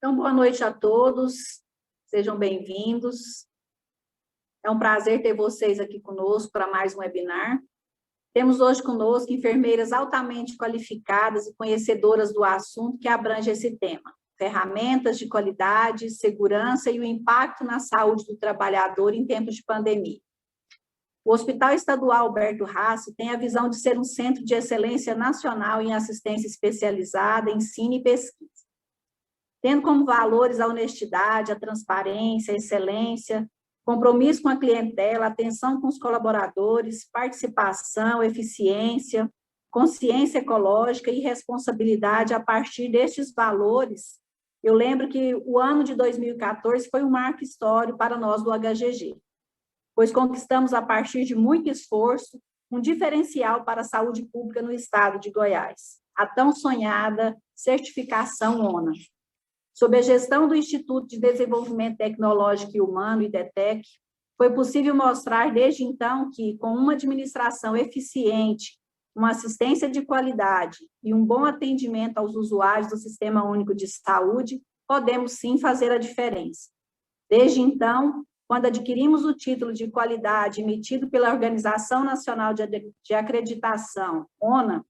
Então, boa noite a todos, sejam bem-vindos. É um prazer ter vocês aqui conosco para mais um webinar. Temos hoje conosco enfermeiras altamente qualificadas e conhecedoras do assunto que abrange esse tema: ferramentas de qualidade, segurança e o impacto na saúde do trabalhador em tempos de pandemia. O Hospital Estadual Alberto Rassi tem a visão de ser um centro de excelência nacional em assistência especializada, ensino e pesquisa, tendo como valores a honestidade, a transparência, a excelência, compromisso com a clientela, atenção com os colaboradores, participação, eficiência, consciência ecológica e responsabilidade. A partir destes valores, eu lembro que o ano de 2014 foi um marco histórico para nós do HGG, pois conquistamos, a partir de muito esforço, um diferencial para a saúde pública no estado de Goiás, a tão sonhada certificação ONA. Sob a gestão do Instituto de Desenvolvimento Tecnológico e Humano, IDETEC, foi possível mostrar desde então que, com uma administração eficiente, uma assistência de qualidade e um bom atendimento aos usuários do Sistema Único de Saúde, podemos sim fazer a diferença. Desde então, quando adquirimos o título de qualidade emitido pela Organização Nacional de Acreditação, ONA,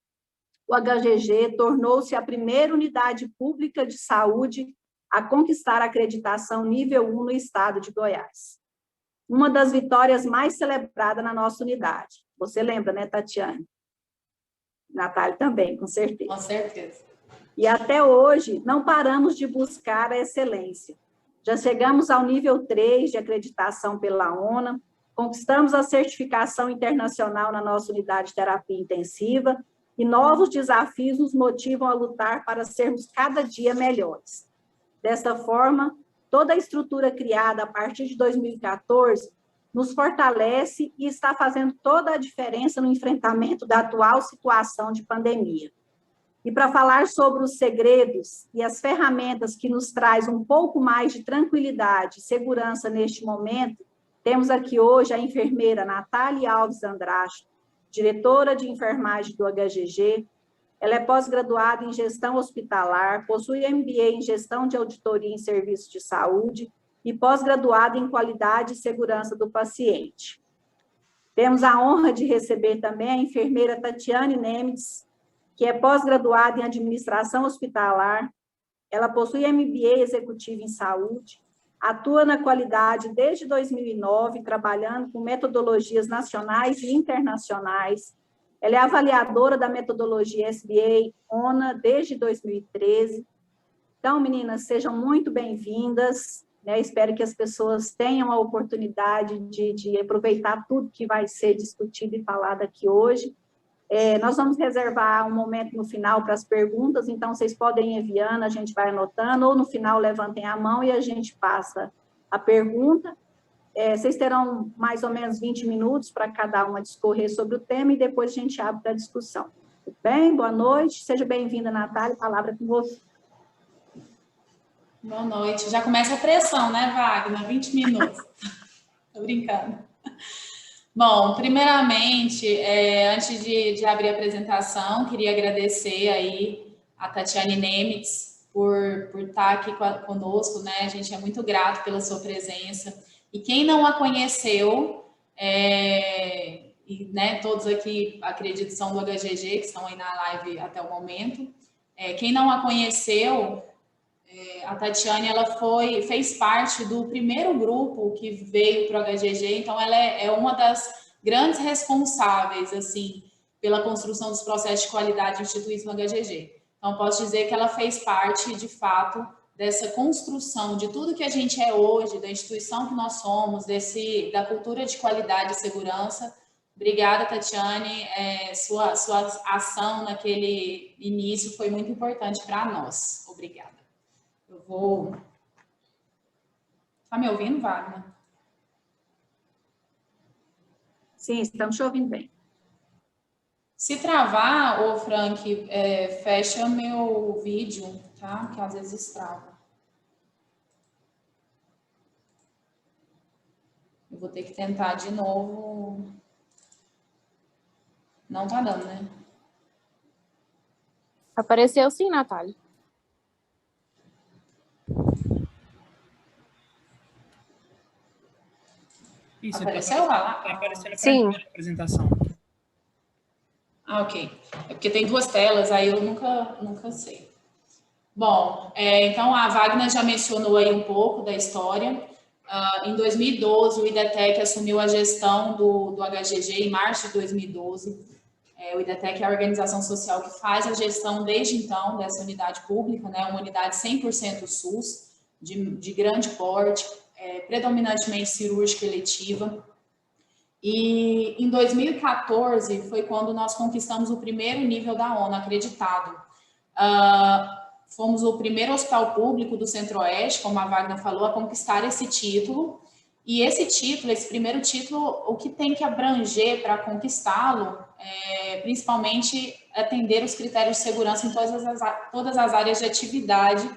o HGG tornou-se a primeira unidade pública de saúde a conquistar a acreditação nível 1 no estado de Goiás. Uma das vitórias mais celebradas na nossa unidade. Você lembra, né, Tatiane? Natália também, com certeza. Com certeza. E até hoje, não paramos de buscar a excelência. Já chegamos ao nível 3 de acreditação pela ONA, conquistamos a certificação internacional na nossa unidade de terapia intensiva, e novos desafios nos motivam a lutar para sermos cada dia melhores. Desta forma, toda a estrutura criada a partir de 2014 nos fortalece e está fazendo toda a diferença no enfrentamento da atual situação de pandemia. E para falar sobre os segredos e as ferramentas que nos traz um pouco mais de tranquilidade e segurança neste momento, temos aqui hoje a enfermeira Natália Alves Andrade, diretora de enfermagem do HGG. Ela é pós-graduada em gestão hospitalar, possui MBA em gestão de auditoria em serviços de saúde e pós-graduada em qualidade e segurança do paciente. Temos a honra de receber também a enfermeira Tatiane Nemitz, que é pós-graduada em administração hospitalar. Ela possui MBA executivo em saúde, atua na qualidade desde 2009, trabalhando com metodologias nacionais e internacionais. Ela é avaliadora da metodologia SBA ONA desde 2013. Então, meninas, sejam muito bem-vindas, né? Espero que as pessoas tenham a oportunidade de aproveitar tudo que vai ser discutido e falado aqui hoje. Nós vamos reservar um momento no final para as perguntas, então vocês podem ir enviando, a gente vai anotando, ou no final levantem a mão e a gente passa a pergunta. Vocês terão mais ou menos 20 minutos para cada uma discorrer sobre o tema e depois a gente abre para a discussão. Tudo bem? Boa noite, seja bem-vinda, Natália, palavra com você. Boa noite. Já começa a pressão, né, Wagner? 20 minutos. Tô brincando. Bom, primeiramente, antes de abrir a apresentação, queria agradecer aí a Tatiane Nemitz por estar aqui conosco, né? A gente é muito grato pela sua presença. E quem não a conheceu, e, né, todos aqui, acredito, são do HGG, que estão aí na live até o momento. Quem não a conheceu, a Tatiane, ela fez parte do primeiro grupo que veio para o HGG, então ela é uma das grandes responsáveis, assim, pela construção dos processos de qualidade instituídos no HGG. Então, posso dizer que ela fez parte, de fato, dessa construção de tudo que a gente é hoje, da instituição que nós somos, da cultura de qualidade e segurança. Obrigada, Tatiane. Sua ação naquele início foi muito importante para nós. Obrigada. Eu vou... Tá me ouvindo, Wagner? Sim, estamos te ouvindo bem. Se travar, ô Frank, fecha meu vídeo, tá? Que às vezes trava. Eu vou ter que tentar de novo. Não tá dando, né? Apareceu sim, Natália. Isso, apareceu? Vai lá? Tá aparecendo Sim. a apresentação. Ah, ok. É porque tem duas telas, aí eu nunca sei. Bom, então a Wagner já mencionou aí um pouco da história. Em 2012, o IDETEC assumiu a gestão do HGG, em março de 2012. O IDETEC é a organização social que faz a gestão desde então dessa unidade pública, né? Uma unidade 100% SUS, de grande porte, predominantemente cirúrgica eletiva. E em 2014 foi quando nós conquistamos o primeiro nível da ONU acreditado. Fomos o primeiro hospital público do Centro-Oeste, como a Wagner falou, a conquistar esse título. E esse primeiro título, o que tem que abranger para conquistá-lo, principalmente atender os critérios de segurança em todas as áreas de atividade,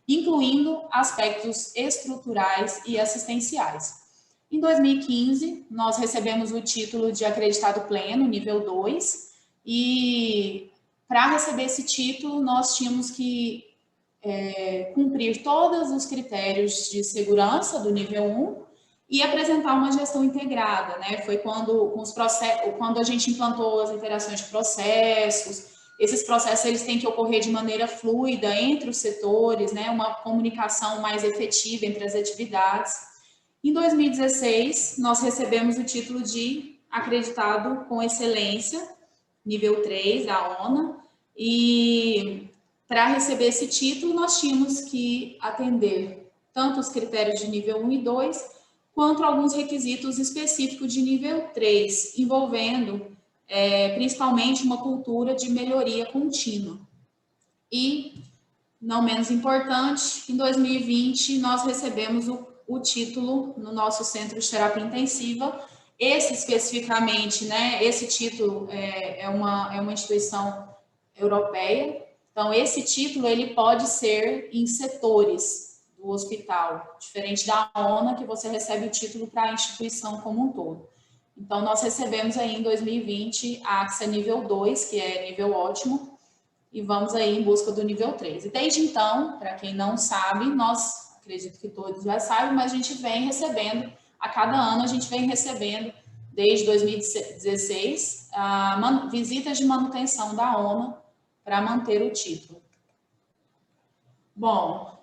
incluindo aspectos estruturais e assistenciais. Em 2015, nós recebemos o título de acreditado pleno, nível 2, e para receber esse título, nós tínhamos que cumprir todos os critérios de segurança do nível 1 e apresentar uma gestão integrada, né? Foi quando a gente implantou as interações de processos. Esses processos eles têm que ocorrer de maneira fluida entre os setores, né? Uma comunicação mais efetiva entre as atividades. Em 2016, nós recebemos o título de acreditado com excelência, nível 3 da ONU, e para receber esse título, nós tínhamos que atender tanto os critérios de nível 1 e 2, quanto alguns requisitos específicos de nível 3, envolvendo principalmente uma cultura de melhoria contínua. E, não menos importante, em 2020, nós recebemos o título no nosso Centro de Terapia Intensiva. Esse especificamente, né, esse título é uma instituição europeia. Então, esse título ele pode ser em setores do hospital, diferente da ONU, que você recebe o título para a instituição como um todo. Então, nós recebemos aí em 2020 a AXA nível 2, que é nível ótimo, e vamos aí em busca do nível 3. E desde então, para quem não sabe, nós, acredito que todos já sabem, mas a gente vem recebendo, a cada ano a gente vem recebendo, desde 2016, visitas de manutenção da ONU para manter o título. Bom,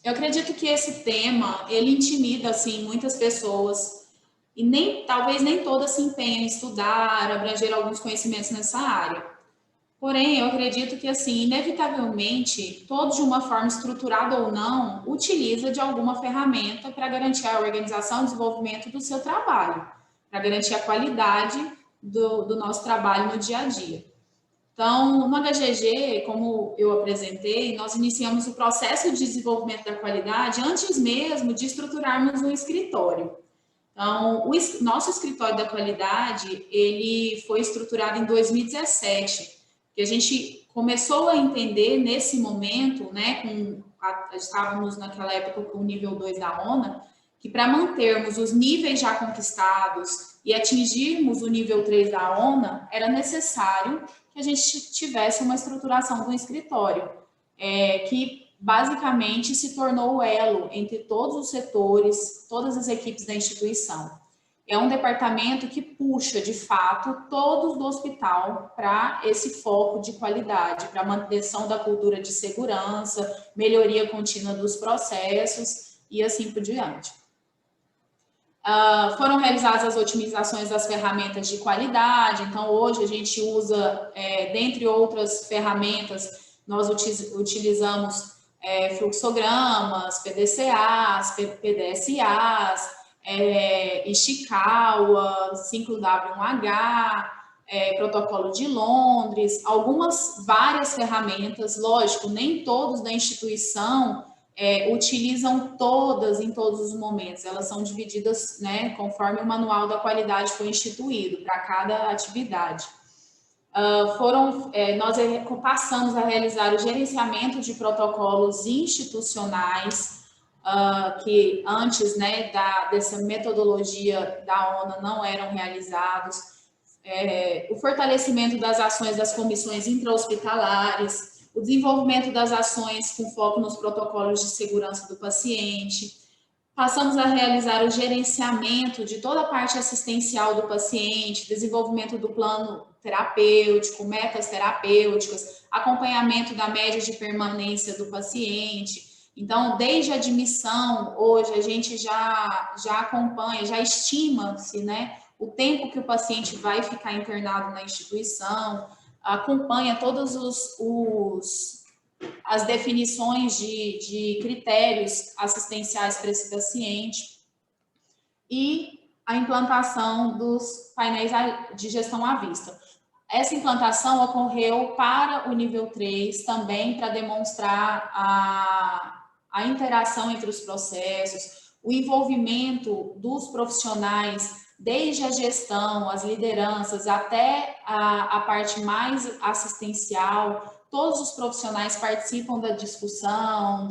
eu acredito que esse tema, ele intimida, assim, muitas pessoas e talvez nem todas se empenhem em estudar, abranger alguns conhecimentos nessa área. Porém, eu acredito que, assim, inevitavelmente, todos de uma forma estruturada ou não, utiliza de alguma ferramenta para garantir a organização e desenvolvimento do seu trabalho, para garantir a qualidade do nosso trabalho no dia a dia. Então, no HGG, como eu apresentei, nós iniciamos o processo de desenvolvimento da qualidade antes mesmo de estruturarmos um escritório. Então, o nosso escritório da qualidade, ele foi estruturado em 2017, que a gente começou a entender nesse momento, né, estávamos naquela época com o nível 2 da ONU, que para mantermos os níveis já conquistados e atingirmos o nível 3 da ONU, era necessário que a gente tivesse uma estruturação do escritório, que basicamente se tornou o elo entre todos os setores, todas as equipes da instituição. É um departamento que puxa, de fato, todos do hospital para esse foco de qualidade, para a manutenção da cultura de segurança, melhoria contínua dos processos e assim por diante. Foram realizadas as otimizações das ferramentas de qualidade, então hoje a gente usa, dentre outras ferramentas, nós utilizamos fluxogramas, PDCAs, PDSAs, Ishikawa, 5W1H, protocolo de Londres, várias ferramentas, lógico, nem todos da instituição utilizam todas em todos os momentos, elas são divididas, né, conforme o manual da qualidade foi instituído para cada atividade. Nós passamos a realizar o gerenciamento de protocolos institucionais, que antes, né, dessa metodologia da ONU não eram realizados, o fortalecimento das ações das comissões intra-hospitalares, o desenvolvimento das ações com foco nos protocolos de segurança do paciente, Passamos a realizar o gerenciamento de toda a parte assistencial do paciente, desenvolvimento do plano terapêutico, metas terapêuticas, acompanhamento da média de permanência do paciente. Então, desde a admissão, hoje a gente já acompanha, já estima-se, né, o tempo que o paciente vai ficar internado na instituição, acompanha todos as definições de critérios assistenciais para esse paciente e a implantação dos painéis de gestão à vista. Essa implantação ocorreu para o nível 3 também para demonstrar a interação entre os processos, o envolvimento dos profissionais, desde a gestão, as lideranças, até a parte mais assistencial. Todos os profissionais participam da discussão,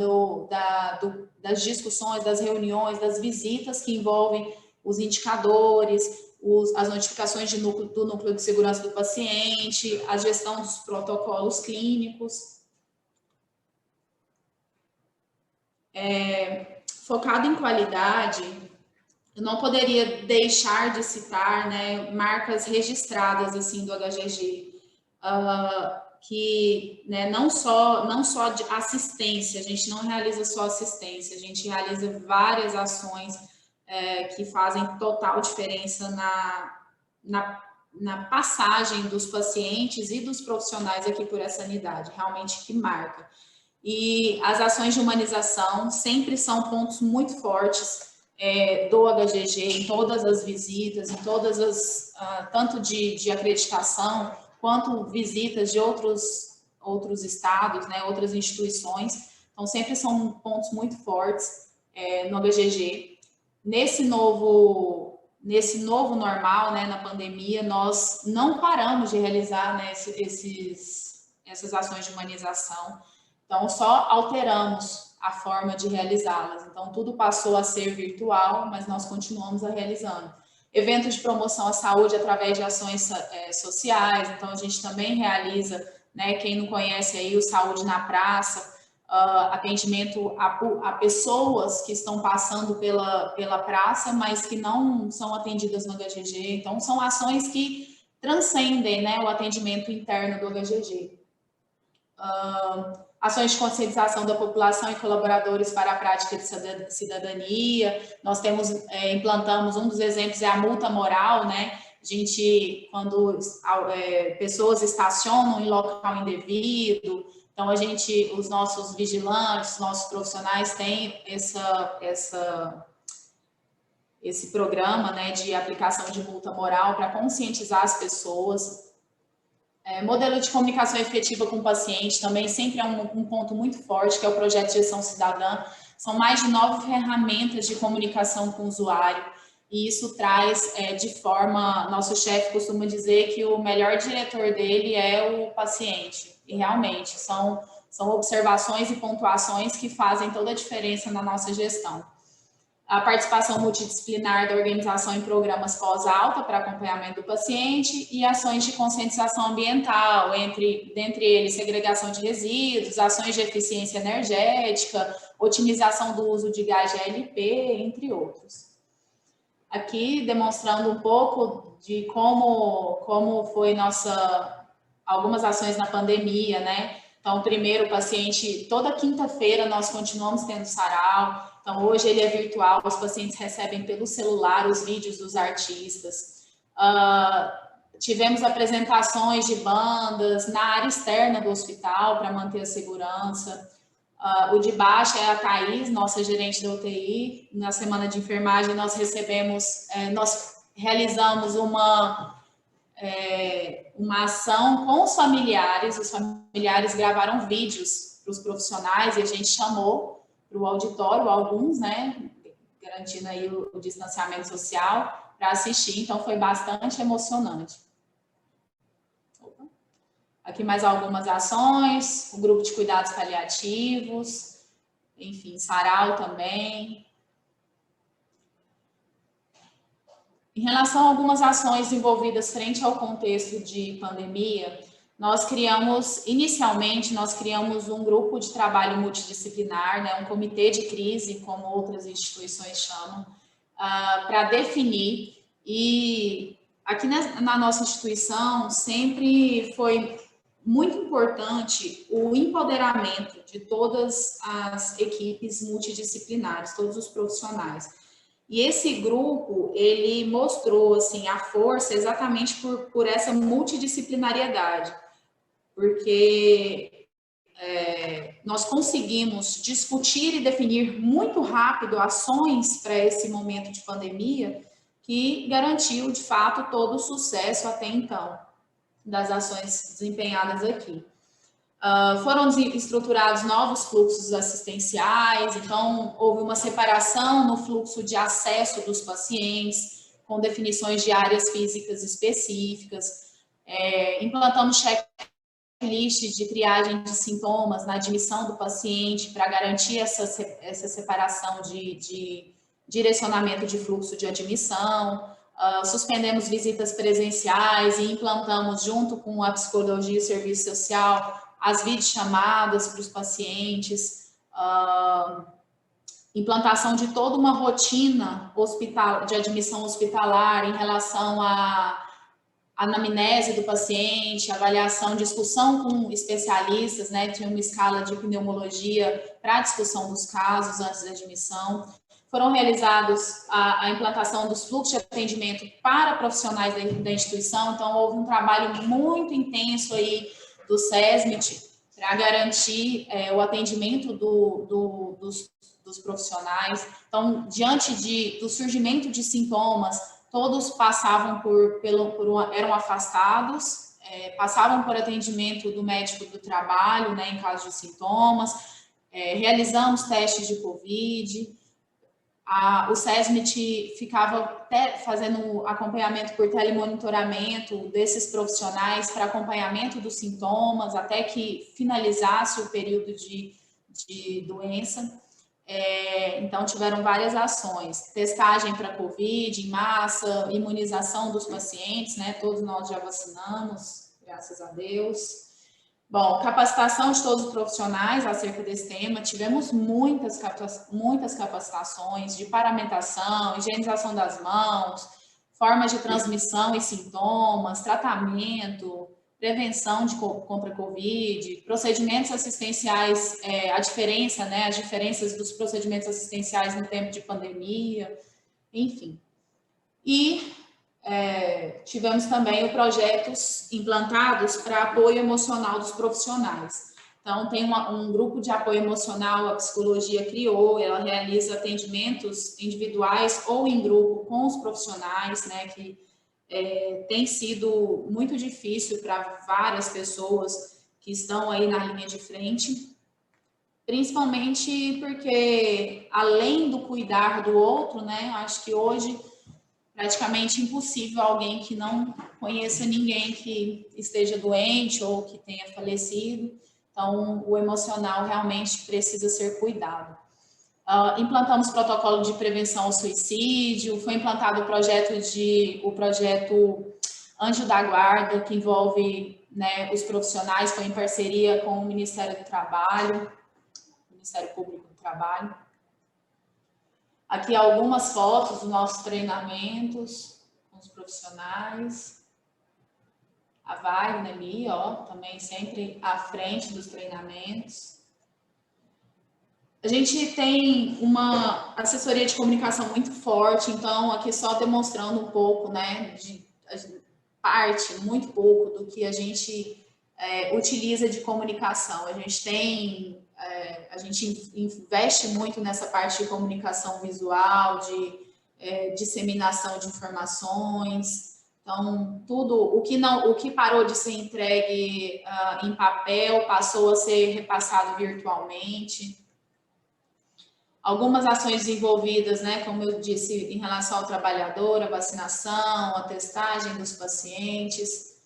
das discussões, das reuniões, das visitas que envolvem os indicadores, as notificações do núcleo de segurança do paciente, a gestão dos protocolos clínicos. Focado em qualidade, eu não poderia deixar de citar, né, marcas registradas assim do HGG, que, né, não só de assistência, a gente não realiza só assistência, a gente realiza várias ações que fazem total diferença na passagem dos pacientes e dos profissionais aqui por essa unidade, realmente que marca. E as ações de humanização sempre são pontos muito fortes do HGG, em todas as visitas, em todas as, tanto de acreditação, quanto visitas de outros estados, né, outras instituições. Então, sempre são pontos muito fortes no HGG. Nesse novo normal, né, na pandemia, nós não paramos de realizar, né, essas ações de humanização. Então, só alteramos a forma de realizá-las. Então, tudo passou a ser virtual, mas nós continuamos a realizando. Eventos de promoção à saúde através de ações sociais. Então, a gente também realiza, né, quem não conhece aí, o Saúde na Praça, atendimento a pessoas que estão passando pela praça, mas que não são atendidas no HGG. Então, são ações que transcendem, né, o atendimento interno do HGG. Ações de conscientização da população e colaboradores para a prática de cidadania. Nós implantamos, um dos exemplos é a multa moral, né? A gente, quando pessoas estacionam em local indevido, então os nossos vigilantes, nossos profissionais têm esse programa, né, de aplicação de multa moral para conscientizar as pessoas. Modelo de comunicação efetiva com o paciente também sempre é um ponto muito forte, que é o projeto de gestão cidadã. São mais de 9 ferramentas de comunicação com o usuário, e isso traz nosso chefe costuma dizer que o melhor diretor dele é o paciente, e realmente são observações e pontuações que fazem toda a diferença na nossa gestão. A participação multidisciplinar da organização em programas pós-alta para acompanhamento do paciente e ações de conscientização ambiental, dentre eles segregação de resíduos, ações de eficiência energética, otimização do uso de gás GLP, entre outros. Aqui demonstrando um pouco de como foi algumas ações na pandemia, né? Então, primeiro, o paciente, toda quinta-feira nós continuamos tendo sarau. Então, hoje ele é virtual, os pacientes recebem pelo celular os vídeos dos artistas. Tivemos apresentações de bandas na área externa do hospital para manter a segurança. O de baixo é a Thaís, nossa gerente da UTI. Na semana de enfermagem nós realizamos uma ação com os familiares gravaram vídeos para os profissionais e a gente chamou para o auditório alguns, né, garantindo aí o distanciamento social para assistir, então foi bastante emocionante. Aqui mais algumas ações, o grupo de cuidados paliativos, enfim, sarau também. Em relação a algumas ações envolvidas frente ao contexto de pandemia, inicialmente, nós criamos um grupo de trabalho multidisciplinar, né, um comitê de crise, como outras instituições chamam, para definir, e aqui na nossa instituição sempre foi muito importante o empoderamento de todas as equipes multidisciplinares, todos os profissionais. E esse grupo, ele mostrou assim, a força exatamente por essa multidisciplinariedade, porque nós conseguimos discutir e definir muito rápido ações para esse momento de pandemia que garantiu, de fato, todo o sucesso até então das ações desempenhadas aqui. Foram estruturados novos fluxos assistenciais, então houve uma separação no fluxo de acesso dos pacientes, com definições de áreas físicas específicas, implantamos checklist de triagem de sintomas na admissão do paciente para garantir essa separação de direcionamento de fluxo de admissão, suspendemos visitas presenciais e implantamos, junto com a psicologia e serviço social, as videochamadas para os pacientes, implantação de toda uma rotina de admissão hospitalar em relação à anamnese do paciente, avaliação, discussão com especialistas, né? Tinha uma escala de pneumologia para a discussão dos casos antes da admissão. Foram realizados a implantação dos fluxos de atendimento para profissionais da instituição, então houve um trabalho muito intenso aí do SESMIT para garantir o atendimento dos profissionais. Então, diante do surgimento de sintomas, todos passavam eram afastados, passavam por atendimento do médico do trabalho, né, em caso de sintomas, realizamos testes de Covid. O SESMIT ficava fazendo acompanhamento por telemonitoramento desses profissionais para acompanhamento dos sintomas, até que finalizasse o período de doença. Então, tiveram várias ações, testagem para Covid em massa, imunização dos pacientes, né? Todos nós já vacinamos, graças a Deus. Bom, capacitação de todos os profissionais acerca desse tema, tivemos muitas capacitações de paramentação, higienização das mãos, formas de transmissão e sintomas, tratamento, prevenção contra a Covid, procedimentos assistenciais, as diferenças dos procedimentos assistenciais no tempo de pandemia, enfim. E tivemos também projetos implantados para apoio emocional dos profissionais. Então, tem um grupo de apoio emocional, a psicologia criou, ela realiza atendimentos individuais ou em grupo com os profissionais, né, que tem sido muito difícil para várias pessoas que estão aí na linha de frente, principalmente porque, além do cuidar do outro, né, acho que hoje praticamente impossível alguém que não conheça ninguém que esteja doente ou que tenha falecido. Então, o emocional realmente precisa ser cuidado. Implantamos protocolo de prevenção ao suicídio, foi implantado o projeto Anjo da Guarda, que envolve, né, os profissionais, foi em parceria com o Ministério do Trabalho, Ministério Público do Trabalho. Aqui algumas fotos dos nossos treinamentos com os profissionais. A Wagner ali, ó, também sempre à frente dos treinamentos. A gente tem uma assessoria de comunicação muito forte, então aqui só demonstrando um pouco, né, muito pouco do que a gente utiliza de comunicação. A gente investe muito nessa parte de comunicação visual, de disseminação de informações. Então, tudo o que parou de ser entregue em papel passou a ser repassado virtualmente. Algumas ações desenvolvidas, né, como eu disse, em relação ao trabalhador, a vacinação, a testagem dos pacientes.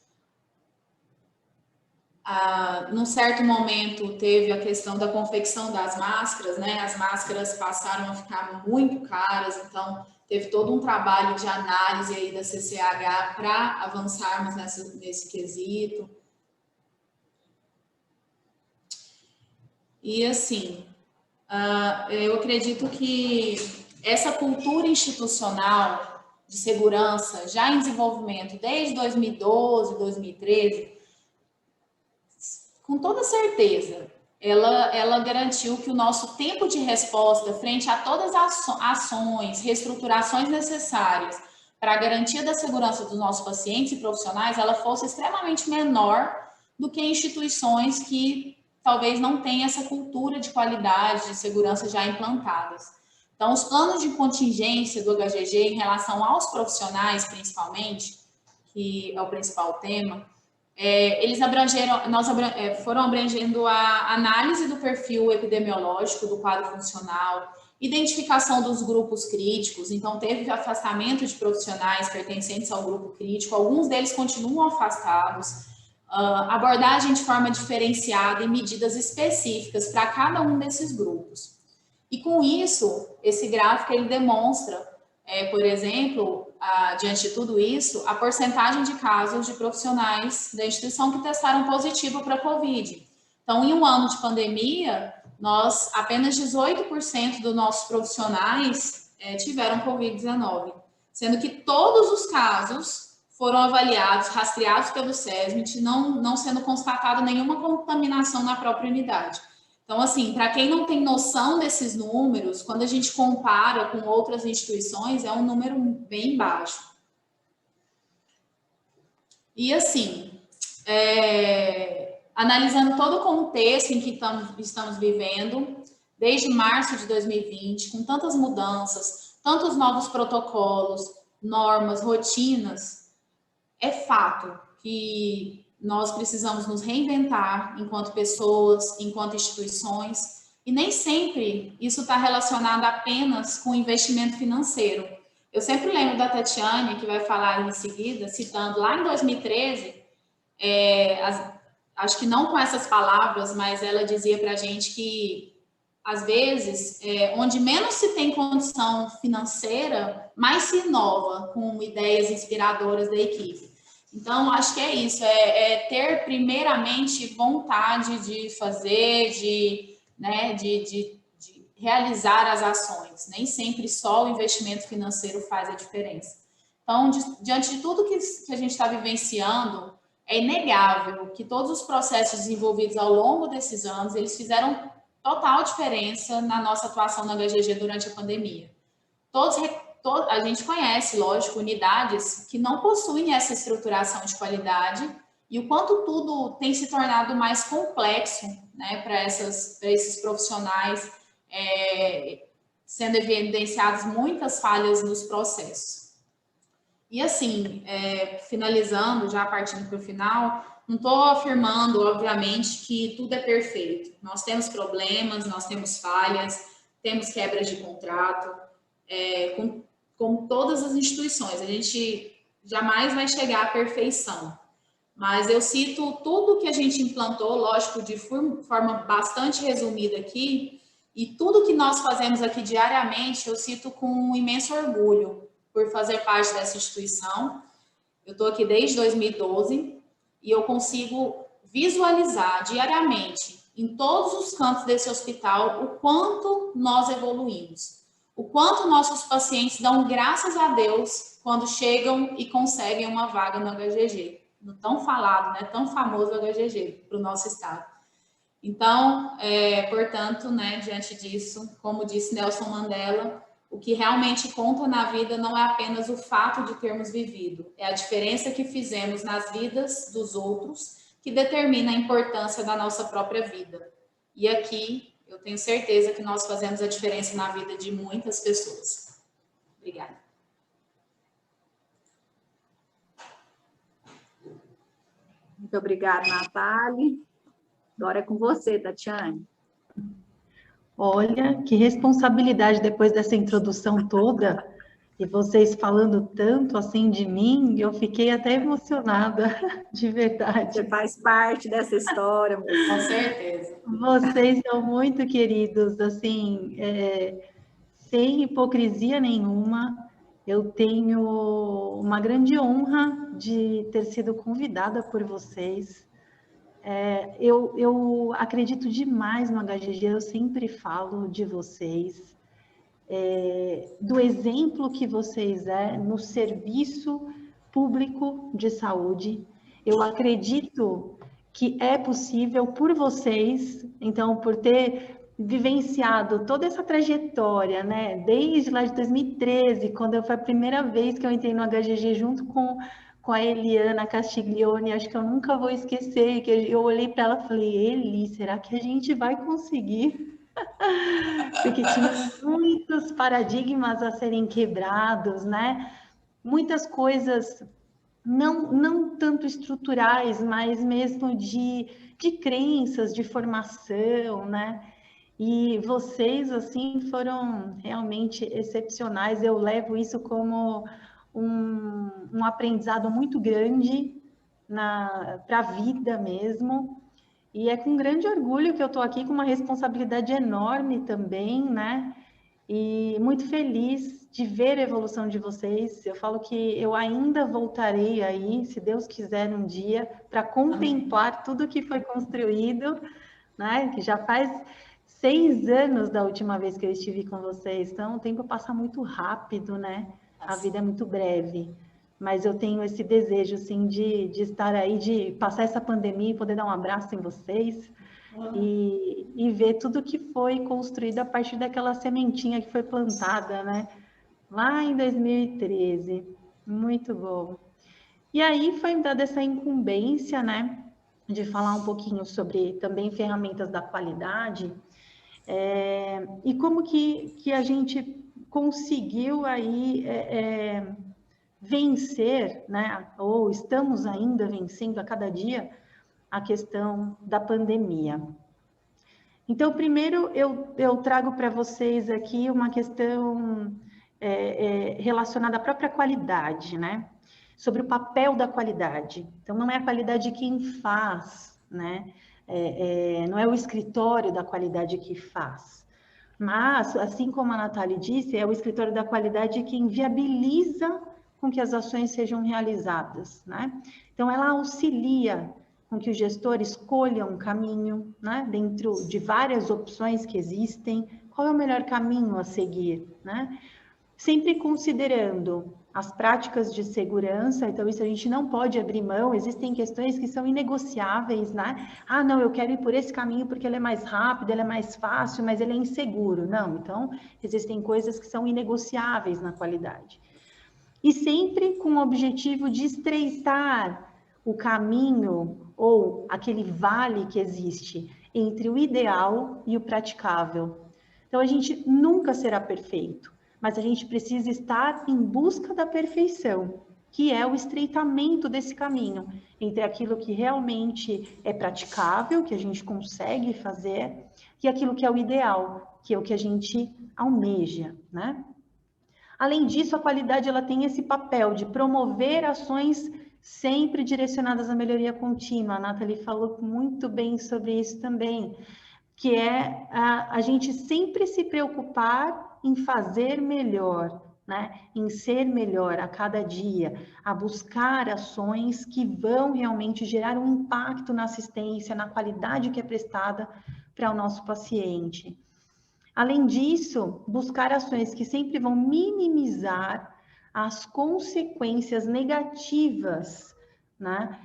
Num certo momento, teve a questão da confecção das máscaras, né? As máscaras passaram a ficar muito caras, então teve todo um trabalho de análise aí da CCH para avançarmos nesse quesito. E, assim, eu acredito que essa cultura institucional de segurança, já em desenvolvimento desde 2012, 2013, com toda certeza, ela garantiu que o nosso tempo de resposta frente a todas as ações, reestruturações necessárias para a garantia da segurança dos nossos pacientes e profissionais, ela fosse extremamente menor do que instituições que talvez não tenham essa cultura de qualidade, de segurança já implantadas. Então, os planos de contingência do HGG em relação aos profissionais, principalmente, que é o principal tema, eles foram abrangendo a análise do perfil epidemiológico do quadro funcional, identificação dos grupos críticos, então teve afastamento de profissionais pertencentes ao grupo crítico, alguns deles continuam afastados, abordagem de forma diferenciada e medidas específicas para cada um desses grupos. E com isso, esse gráfico ele demonstra, por exemplo, diante de tudo isso, a porcentagem de casos de profissionais da instituição que testaram positivo para a Covid. Então, em um ano de pandemia, apenas 18% dos nossos profissionais tiveram Covid-19, sendo que todos os casos foram avaliados, rastreados pelo SESMIT, não sendo constatada nenhuma contaminação na própria unidade. Então, assim, para quem não tem noção desses números, quando a gente compara com outras instituições, é um número bem baixo. E, assim, analisando todo o contexto em que estamos vivendo, desde março de 2020, com tantas mudanças, tantos novos protocolos, normas, rotinas, é fato que nós precisamos nos reinventar enquanto pessoas, enquanto instituições, e nem sempre isso está relacionado apenas com investimento financeiro. Eu sempre lembro da Tatiane, que vai falar em seguida, citando lá em 2013, acho que não com essas palavras, mas ela dizia para a gente que, às vezes, onde menos se tem condição financeira, mais se inova com ideias inspiradoras da equipe. Então, acho que é isso, ter primeiramente vontade de fazer, de realizar as ações. Nem sempre só o investimento financeiro faz a diferença. Então, diante de tudo que a gente está vivenciando, é inegável que todos os processos desenvolvidos ao longo desses anos, eles fizeram total diferença na nossa atuação na HGG durante a pandemia. A gente conhece, lógico, unidades que não possuem essa estruturação de qualidade e o quanto tudo tem se tornado mais complexo, né, para esses profissionais, sendo evidenciadas muitas falhas nos processos. E assim, finalizando, já partindo para o final, não estou afirmando, obviamente, que tudo é perfeito. Nós temos problemas, nós temos falhas, temos quebras de contrato, como todas as instituições, a gente jamais vai chegar à perfeição. Mas eu cito tudo que a gente implantou, lógico, de forma bastante resumida aqui, e tudo que nós fazemos aqui diariamente, eu cito com um imenso orgulho por fazer parte dessa instituição. Eu estou aqui desde 2012 e eu consigo visualizar diariamente, em todos os cantos desse hospital, o quanto nós evoluímos. O quanto nossos pacientes dão graças a Deus quando chegam e conseguem uma vaga no HGG, no tão falado, né, tão famoso HGG para o nosso estado. Então, portanto, né, diante disso, como disse Nelson Mandela, o que realmente conta na vida não é apenas o fato de termos vivido, é a diferença que fizemos nas vidas dos outros que determina a importância da nossa própria vida. E aqui, eu tenho certeza que nós fazemos a diferença na vida de muitas pessoas. Obrigada. Muito obrigada, Natália. Agora é com você, Tatiane. Olha, que responsabilidade depois dessa introdução toda, e vocês falando tanto assim de mim, eu fiquei até emocionada, de verdade. Você faz parte dessa história, mesmo. Com certeza. Vocês são muito queridos, assim, sem hipocrisia nenhuma. Eu tenho uma grande honra de ter sido convidada por vocês. Eu acredito demais no HGG, eu sempre falo de vocês, do exemplo que vocês no serviço público de saúde. Eu acredito que é possível por vocês, então, por ter vivenciado toda essa trajetória, né, desde lá de 2013, quando foi a primeira vez que eu entrei no HGG junto com a Eliana Castiglione, acho que eu nunca vou esquecer, que eu olhei para ela e falei, Eli, será que a gente vai conseguir? Porque tinha muitos paradigmas a serem quebrados, né? Muitas coisas não tanto estruturais, mas mesmo de crenças, de formação, né? E vocês, assim, foram realmente excepcionais. Eu levo isso como um aprendizado muito grande para a vida mesmo. E é com grande orgulho que eu estou aqui, com uma responsabilidade enorme também, né? E muito feliz de ver a evolução de vocês. Eu falo que eu ainda voltarei aí, se Deus quiser, um dia, para contemplar tudo que foi construído, né? Que já faz 6 anos da última vez que eu estive com vocês. Então, o tempo passa muito rápido, né? A vida é muito breve. Mas eu tenho esse desejo, assim, de estar aí, de passar essa pandemia e poder dar um abraço em vocês e ver tudo que foi construído a partir daquela sementinha que foi plantada, né? Lá em 2013. Muito bom. E aí foi dada essa incumbência, né? De falar um pouquinho sobre também ferramentas da qualidade e como que a gente conseguiu aí vencer, né? Ou estamos ainda vencendo a cada dia a questão da pandemia. Então, primeiro eu trago para vocês aqui uma questão relacionada à própria qualidade, né? Sobre o papel da qualidade. Então, não é a qualidade quem faz, né? Não é o escritório da qualidade que faz. Mas, assim como a Natália disse, é o escritório da qualidade quem viabiliza com que as ações sejam realizadas, né? Então, ela auxilia com que o gestor escolha um caminho, né? Dentro de várias opções que existem, qual é o melhor caminho a seguir, né? Sempre considerando as práticas de segurança, então isso a gente não pode abrir mão, existem questões que são inegociáveis, né? Ah, não, eu quero ir por esse caminho porque ele é mais rápido, ele é mais fácil, mas ele é inseguro. Não, então existem coisas que são inegociáveis na qualidade. E sempre com o objetivo de estreitar o caminho ou aquele vale que existe entre o ideal e o praticável. Então, a gente nunca será perfeito, mas a gente precisa estar em busca da perfeição, que é o estreitamento desse caminho entre aquilo que realmente é praticável, que a gente consegue fazer, e aquilo que é o ideal, que é o que a gente almeja, né? Além disso, a qualidade ela tem esse papel de promover ações sempre direcionadas à melhoria contínua. A Nathalie falou muito bem sobre isso também, que é a gente sempre se preocupar em fazer melhor, né? Em ser melhor a cada dia, a buscar ações que vão realmente gerar um impacto na assistência, na qualidade que é prestada para o nosso paciente. Além disso, buscar ações que sempre vão minimizar as consequências negativas, né,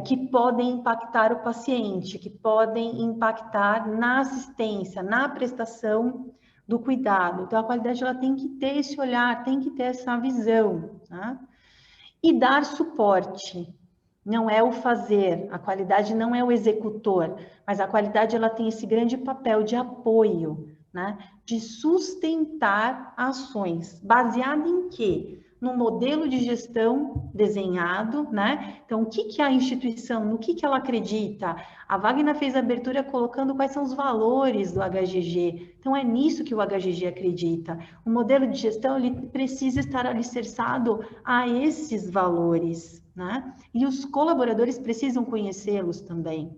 que podem impactar o paciente, que podem impactar na assistência, na prestação do cuidado. Então, a qualidade ela tem que ter esse olhar, tem que ter essa visão, né? E dar suporte. Não é o fazer, a qualidade não é o executor, mas a qualidade ela tem esse grande papel de apoio, né? De sustentar ações, baseado em quê? No modelo de gestão desenhado, né? Então, o que é a instituição, no que ela acredita? A Wagner fez a abertura colocando quais são os valores do HGG. Então, é nisso que o HGG acredita. O modelo de gestão, ele precisa estar alicerçado a esses valores, né? E os colaboradores precisam conhecê-los também.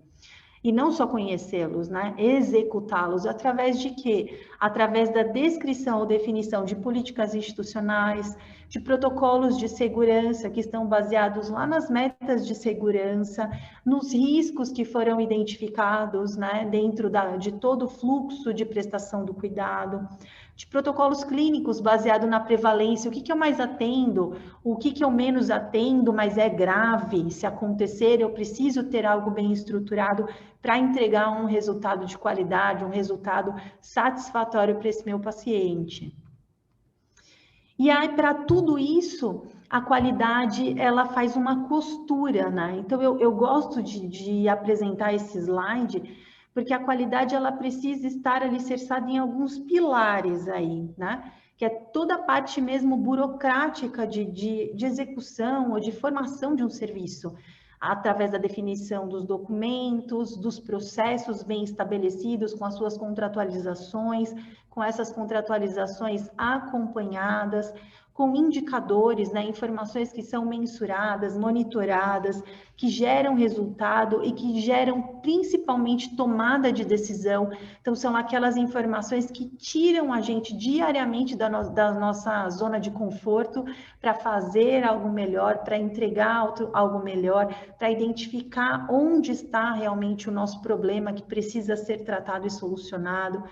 E não só conhecê-los, né? Executá-los através de quê? Através da descrição ou definição de políticas institucionais, de protocolos de segurança que estão baseados lá nas metas de segurança, nos riscos que foram identificados, né, dentro de todo o fluxo de prestação do cuidado, de protocolos clínicos baseado na prevalência, o que eu mais atendo, o que eu menos atendo, mas é grave, se acontecer eu preciso ter algo bem estruturado para entregar um resultado de qualidade, um resultado satisfatório para esse meu paciente. E aí, para tudo isso, a qualidade, ela faz uma costura, né? Então, eu gosto de apresentar esse slide, porque a qualidade, ela precisa estar alicerçada em alguns pilares aí, né? Que é toda a parte mesmo burocrática de execução ou de formação de um serviço, através da definição dos documentos, dos processos bem estabelecidos, com as suas contratualizações, com essas contratualizações acompanhadas, com indicadores, né, informações que são mensuradas, monitoradas, que geram resultado e que geram principalmente tomada de decisão. Então, são aquelas informações que tiram a gente diariamente da nossa zona de conforto para fazer algo melhor, para entregar algo melhor, para identificar onde está realmente o nosso problema que precisa ser tratado e solucionado,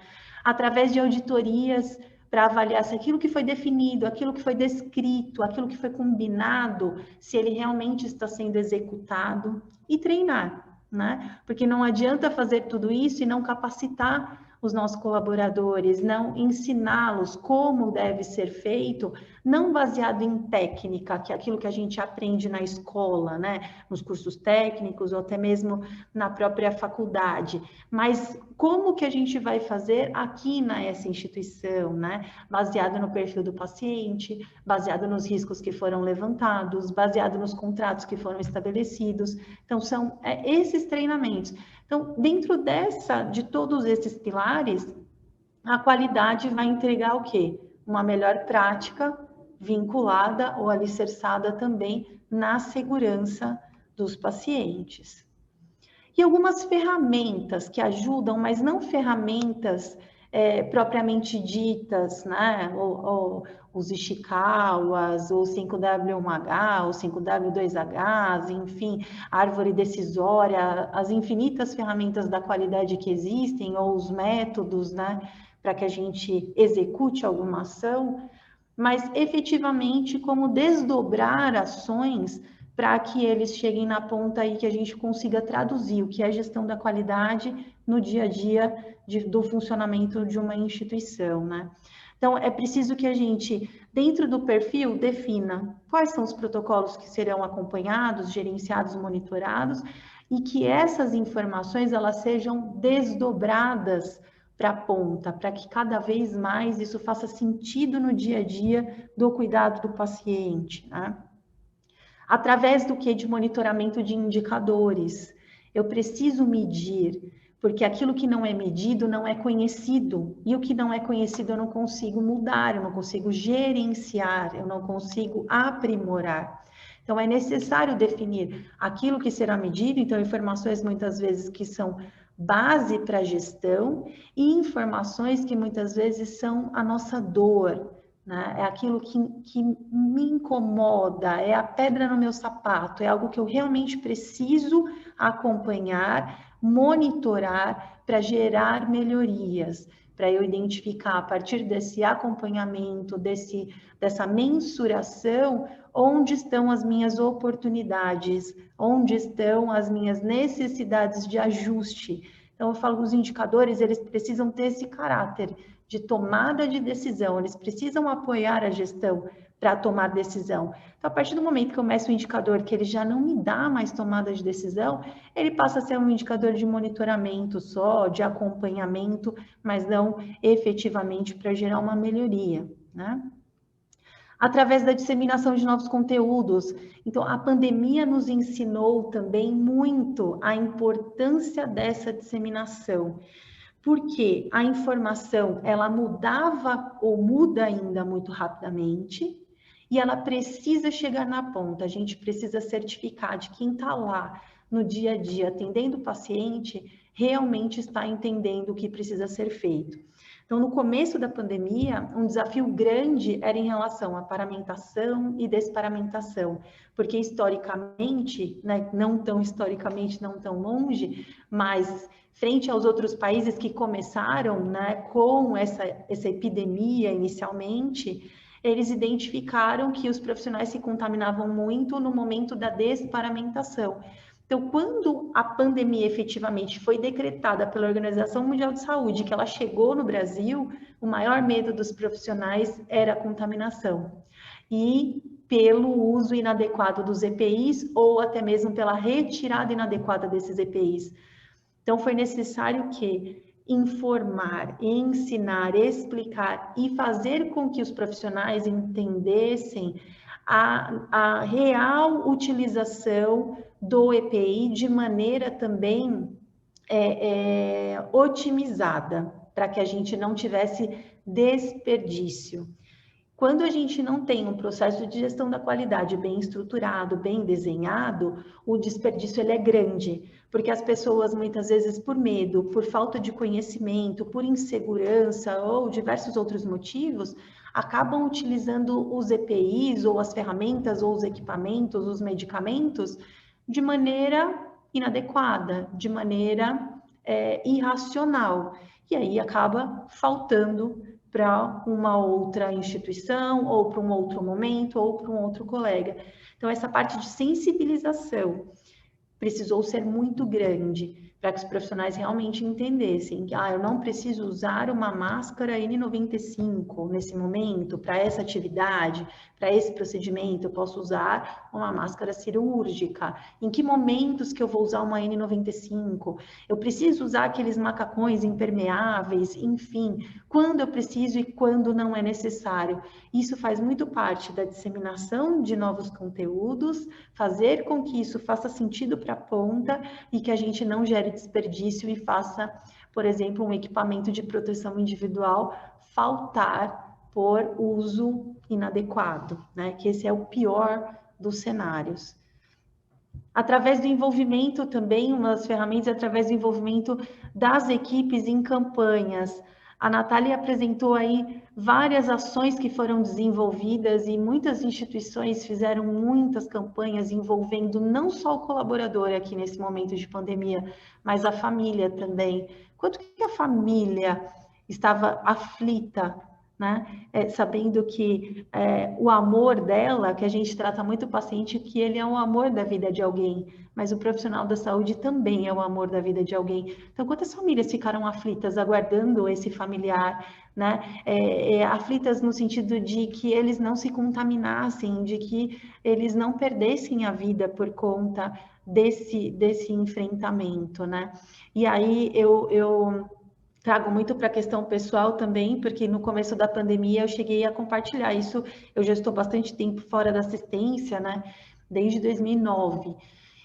através de auditorias, para avaliar se aquilo que foi definido, aquilo que foi descrito, aquilo que foi combinado, se ele realmente está sendo executado, e treinar, né? Porque não adianta fazer tudo isso e não capacitar os nossos colaboradores, não ensiná-los como deve ser feito, não baseado em técnica, que é aquilo que a gente aprende na escola, né? Nos cursos técnicos ou até mesmo na própria faculdade, mas como que a gente vai fazer aqui nessa instituição, né? Baseado no perfil do paciente, baseado nos riscos que foram levantados, baseado nos contratos que foram estabelecidos. Então, são esses treinamentos. Então, dentro de todos esses pilares, a qualidade vai entregar o quê? Uma melhor prática vinculada ou alicerçada também na segurança dos pacientes. E algumas ferramentas que ajudam, mas não ferramentas propriamente ditas, né? Ou os Ishikawas, ou 5W1H, ou 5W2H, enfim, árvore decisória, as infinitas ferramentas da qualidade que existem, ou os métodos, né? Para que a gente execute alguma ação, mas efetivamente como desdobrar ações para que eles cheguem na ponta aí que a gente consiga traduzir o que é gestão da qualidade no dia a dia do funcionamento de uma instituição, né? Então, é preciso que a gente, dentro do perfil, defina quais são os protocolos que serão acompanhados, gerenciados, monitorados, e que essas informações, elas sejam desdobradas para a ponta, para que cada vez mais isso faça sentido no dia a dia do cuidado do paciente, né? Através do que? De monitoramento de indicadores. Eu preciso medir, porque aquilo que não é medido não é conhecido, e o que não é conhecido eu não consigo mudar, eu não consigo gerenciar, eu não consigo aprimorar. Então, é necessário definir aquilo que será medido, então, informações muitas vezes que são base para a gestão e informações que muitas vezes são a nossa dor, né? É aquilo que me incomoda, é a pedra no meu sapato, é algo que eu realmente preciso acompanhar, monitorar para gerar melhorias, para eu identificar a partir desse acompanhamento, dessa mensuração, onde estão as minhas oportunidades, onde estão as minhas necessidades de ajuste. Então, eu falo que os indicadores, eles precisam ter esse caráter de tomada de decisão, eles precisam apoiar a gestão para tomar decisão. Então, a partir do momento que eu meço um indicador que ele já não me dá mais tomada de decisão, ele passa a ser um indicador de monitoramento só, de acompanhamento, mas não efetivamente para gerar uma melhoria, né? Através da disseminação de novos conteúdos. Então, a pandemia nos ensinou também muito a importância dessa disseminação, porque a informação, ela mudava ou muda ainda muito rapidamente, e ela precisa chegar na ponta, a gente precisa certificar de quem está lá no dia a dia atendendo o paciente, realmente está entendendo o que precisa ser feito. Então, no começo da pandemia, um desafio grande era em relação à paramentação e desparamentação, porque historicamente, né, não tão historicamente, não tão longe, mas frente aos outros países que começaram, né, com essa epidemia inicialmente, eles identificaram que os profissionais se contaminavam muito no momento da desparamentação. Então, quando a pandemia efetivamente foi decretada pela Organização Mundial de Saúde, que ela chegou no Brasil, o maior medo dos profissionais era a contaminação. E pelo uso inadequado dos EPIs, ou até mesmo pela retirada inadequada desses EPIs. Então, foi necessário que informar, ensinar, explicar e fazer com que os profissionais entendessem a real utilização do EPI de maneira também otimizada, para que a gente não tivesse desperdício. Quando a gente não tem um processo de gestão da qualidade bem estruturado, bem desenhado, o desperdício ele é grande, porque as pessoas muitas vezes por medo, por falta de conhecimento, por insegurança ou diversos outros motivos, acabam utilizando os EPIs ou as ferramentas ou os equipamentos, os medicamentos, de maneira inadequada, de maneira irracional. E aí acaba faltando para uma outra instituição, ou para um outro momento, ou para um outro colega. Então, essa parte de sensibilização precisou ser muito grande para que os profissionais realmente entendessem que eu não preciso usar uma máscara N95 nesse momento, para essa atividade, para esse procedimento, eu posso usar uma máscara cirúrgica. Em que momentos que eu vou usar uma N95? Eu preciso usar aqueles macacões impermeáveis, enfim, quando eu preciso e quando não é necessário. Isso faz muito parte da disseminação de novos conteúdos, fazer com que isso faça sentido para a ponta e que a gente não gere desperdício e faça, por exemplo, um equipamento de proteção individual faltar por uso inadequado, né? Que esse é o pior dos cenários. Através do envolvimento também, uma das ferramentas é através do envolvimento das equipes em campanhas. A Natália apresentou aí várias ações que foram desenvolvidas e muitas instituições fizeram muitas campanhas envolvendo não só o colaborador aqui nesse momento de pandemia, mas a família também. Quanto que a família estava aflita, né? Sabendo que o amor dela, que a gente trata muito o paciente, que ele é o amor da vida de alguém, mas o profissional da saúde também é o amor da vida de alguém. Então, quantas famílias ficaram aflitas aguardando esse familiar, né? Aflitas no sentido de que eles não se contaminassem, de que eles não perdessem a vida por conta desse enfrentamento, né? E aí eu trago muito para a questão pessoal também, porque no começo da pandemia eu cheguei a compartilhar isso. Eu já estou bastante tempo fora da assistência, né? Desde 2009.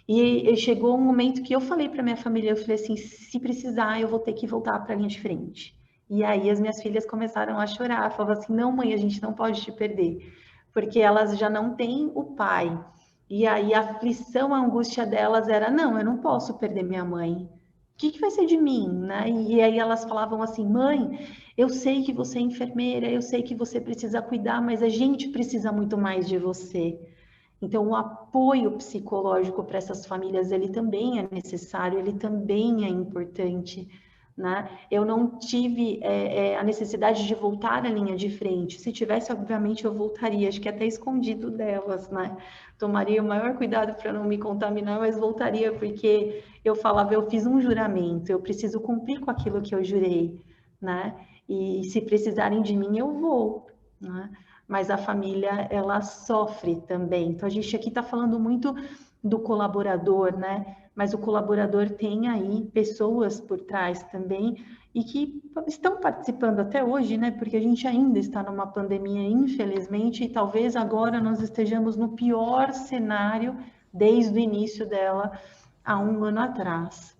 E chegou um momento que eu falei para minha família, eu falei assim, se precisar, eu vou ter que voltar para a linha de frente. E aí as minhas filhas começaram a chorar, falavam assim, não, mãe, a gente não pode te perder, porque elas já não têm o pai. E aí a aflição, a angústia delas era, não, eu não posso perder minha mãe. O que vai ser de mim, né? E aí elas falavam assim, mãe, eu sei que você é enfermeira, eu sei que você precisa cuidar, mas a gente precisa muito mais de você. Então, o apoio psicológico para essas famílias, ele também é necessário, ele também é importante, né? Eu não tive a necessidade de voltar à linha de frente. Se tivesse, obviamente, eu voltaria, acho que até escondido delas, né? Tomaria o maior cuidado para não me contaminar, mas voltaria porque eu falava, eu fiz um juramento, eu preciso cumprir com aquilo que eu jurei, né? E se precisarem de mim, eu vou, né? Mas a família, ela sofre também. Então, a gente aqui está falando muito do colaborador, né? Mas o colaborador tem aí pessoas por trás também e que estão participando até hoje, né? Porque a gente ainda está numa pandemia, infelizmente, e talvez agora nós estejamos no pior cenário desde o início dela, há um ano atrás.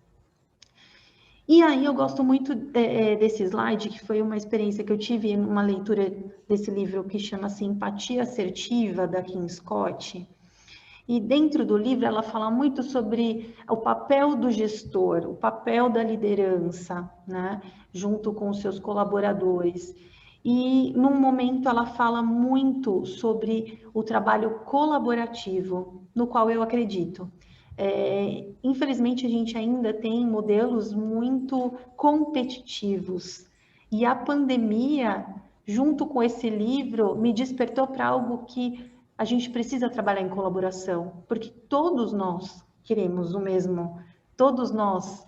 E aí eu gosto muito desse slide, que foi uma experiência que eu tive em uma leitura desse livro que chama-se Empatia Assertiva, da Kim Scott. E dentro do livro ela fala muito sobre o papel do gestor, o papel da liderança, né, junto com os seus colaboradores. E num momento ela fala muito sobre o trabalho colaborativo, no qual eu acredito. Infelizmente a gente ainda tem modelos muito competitivos. E a pandemia, junto com esse livro, me despertou para algo que a gente precisa trabalhar em colaboração, porque todos nós queremos o mesmo, todos nós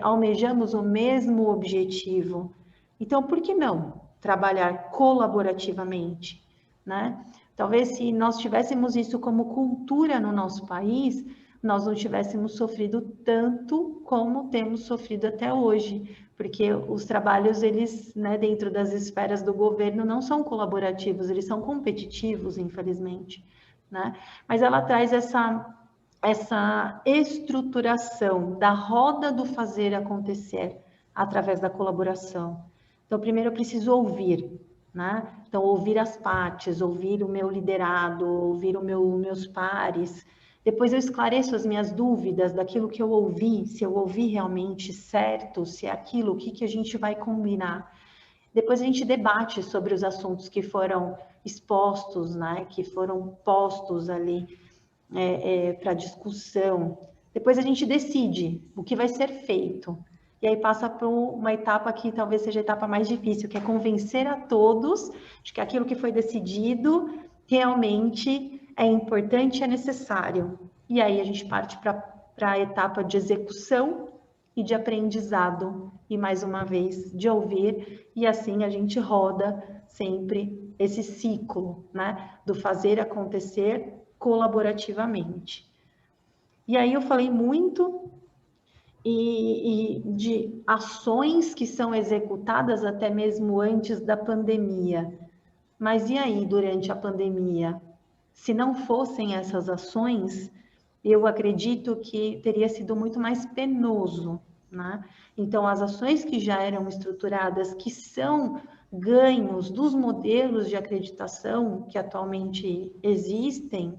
almejamos o mesmo objetivo. Então, por que não trabalhar colaborativamente, né? Talvez se nós tivéssemos isso como cultura no nosso país, nós não tivéssemos sofrido tanto como temos sofrido até hoje, porque os trabalhos, eles, né, dentro das esferas do governo, não são colaborativos, eles são competitivos, infelizmente, né? Mas ela traz essa estruturação da roda do fazer acontecer através da colaboração. Então, primeiro eu preciso ouvir, né? Então, ouvir as partes, ouvir o meu liderado, ouvir meus pares. Depois eu esclareço as minhas dúvidas daquilo que eu ouvi, se eu ouvi realmente certo, se é aquilo, o que a gente vai combinar. Depois a gente debate sobre os assuntos que foram expostos, né? Que foram postos ali para discussão. Depois a gente decide o que vai ser feito. E aí passa por uma etapa que talvez seja a etapa mais difícil, que é convencer a todos de que aquilo que foi decidido realmente é importante e é necessário. E aí a gente parte para a etapa de execução e de aprendizado, e mais uma vez, de ouvir, e assim a gente roda sempre esse ciclo, né, do fazer acontecer colaborativamente. E aí eu falei muito e de ações que são executadas até mesmo antes da pandemia. Mas e aí, durante a pandemia? Se não fossem essas ações, eu acredito que teria sido muito mais penoso, né? Então, as ações que já eram estruturadas, que são ganhos dos modelos de acreditação que atualmente existem,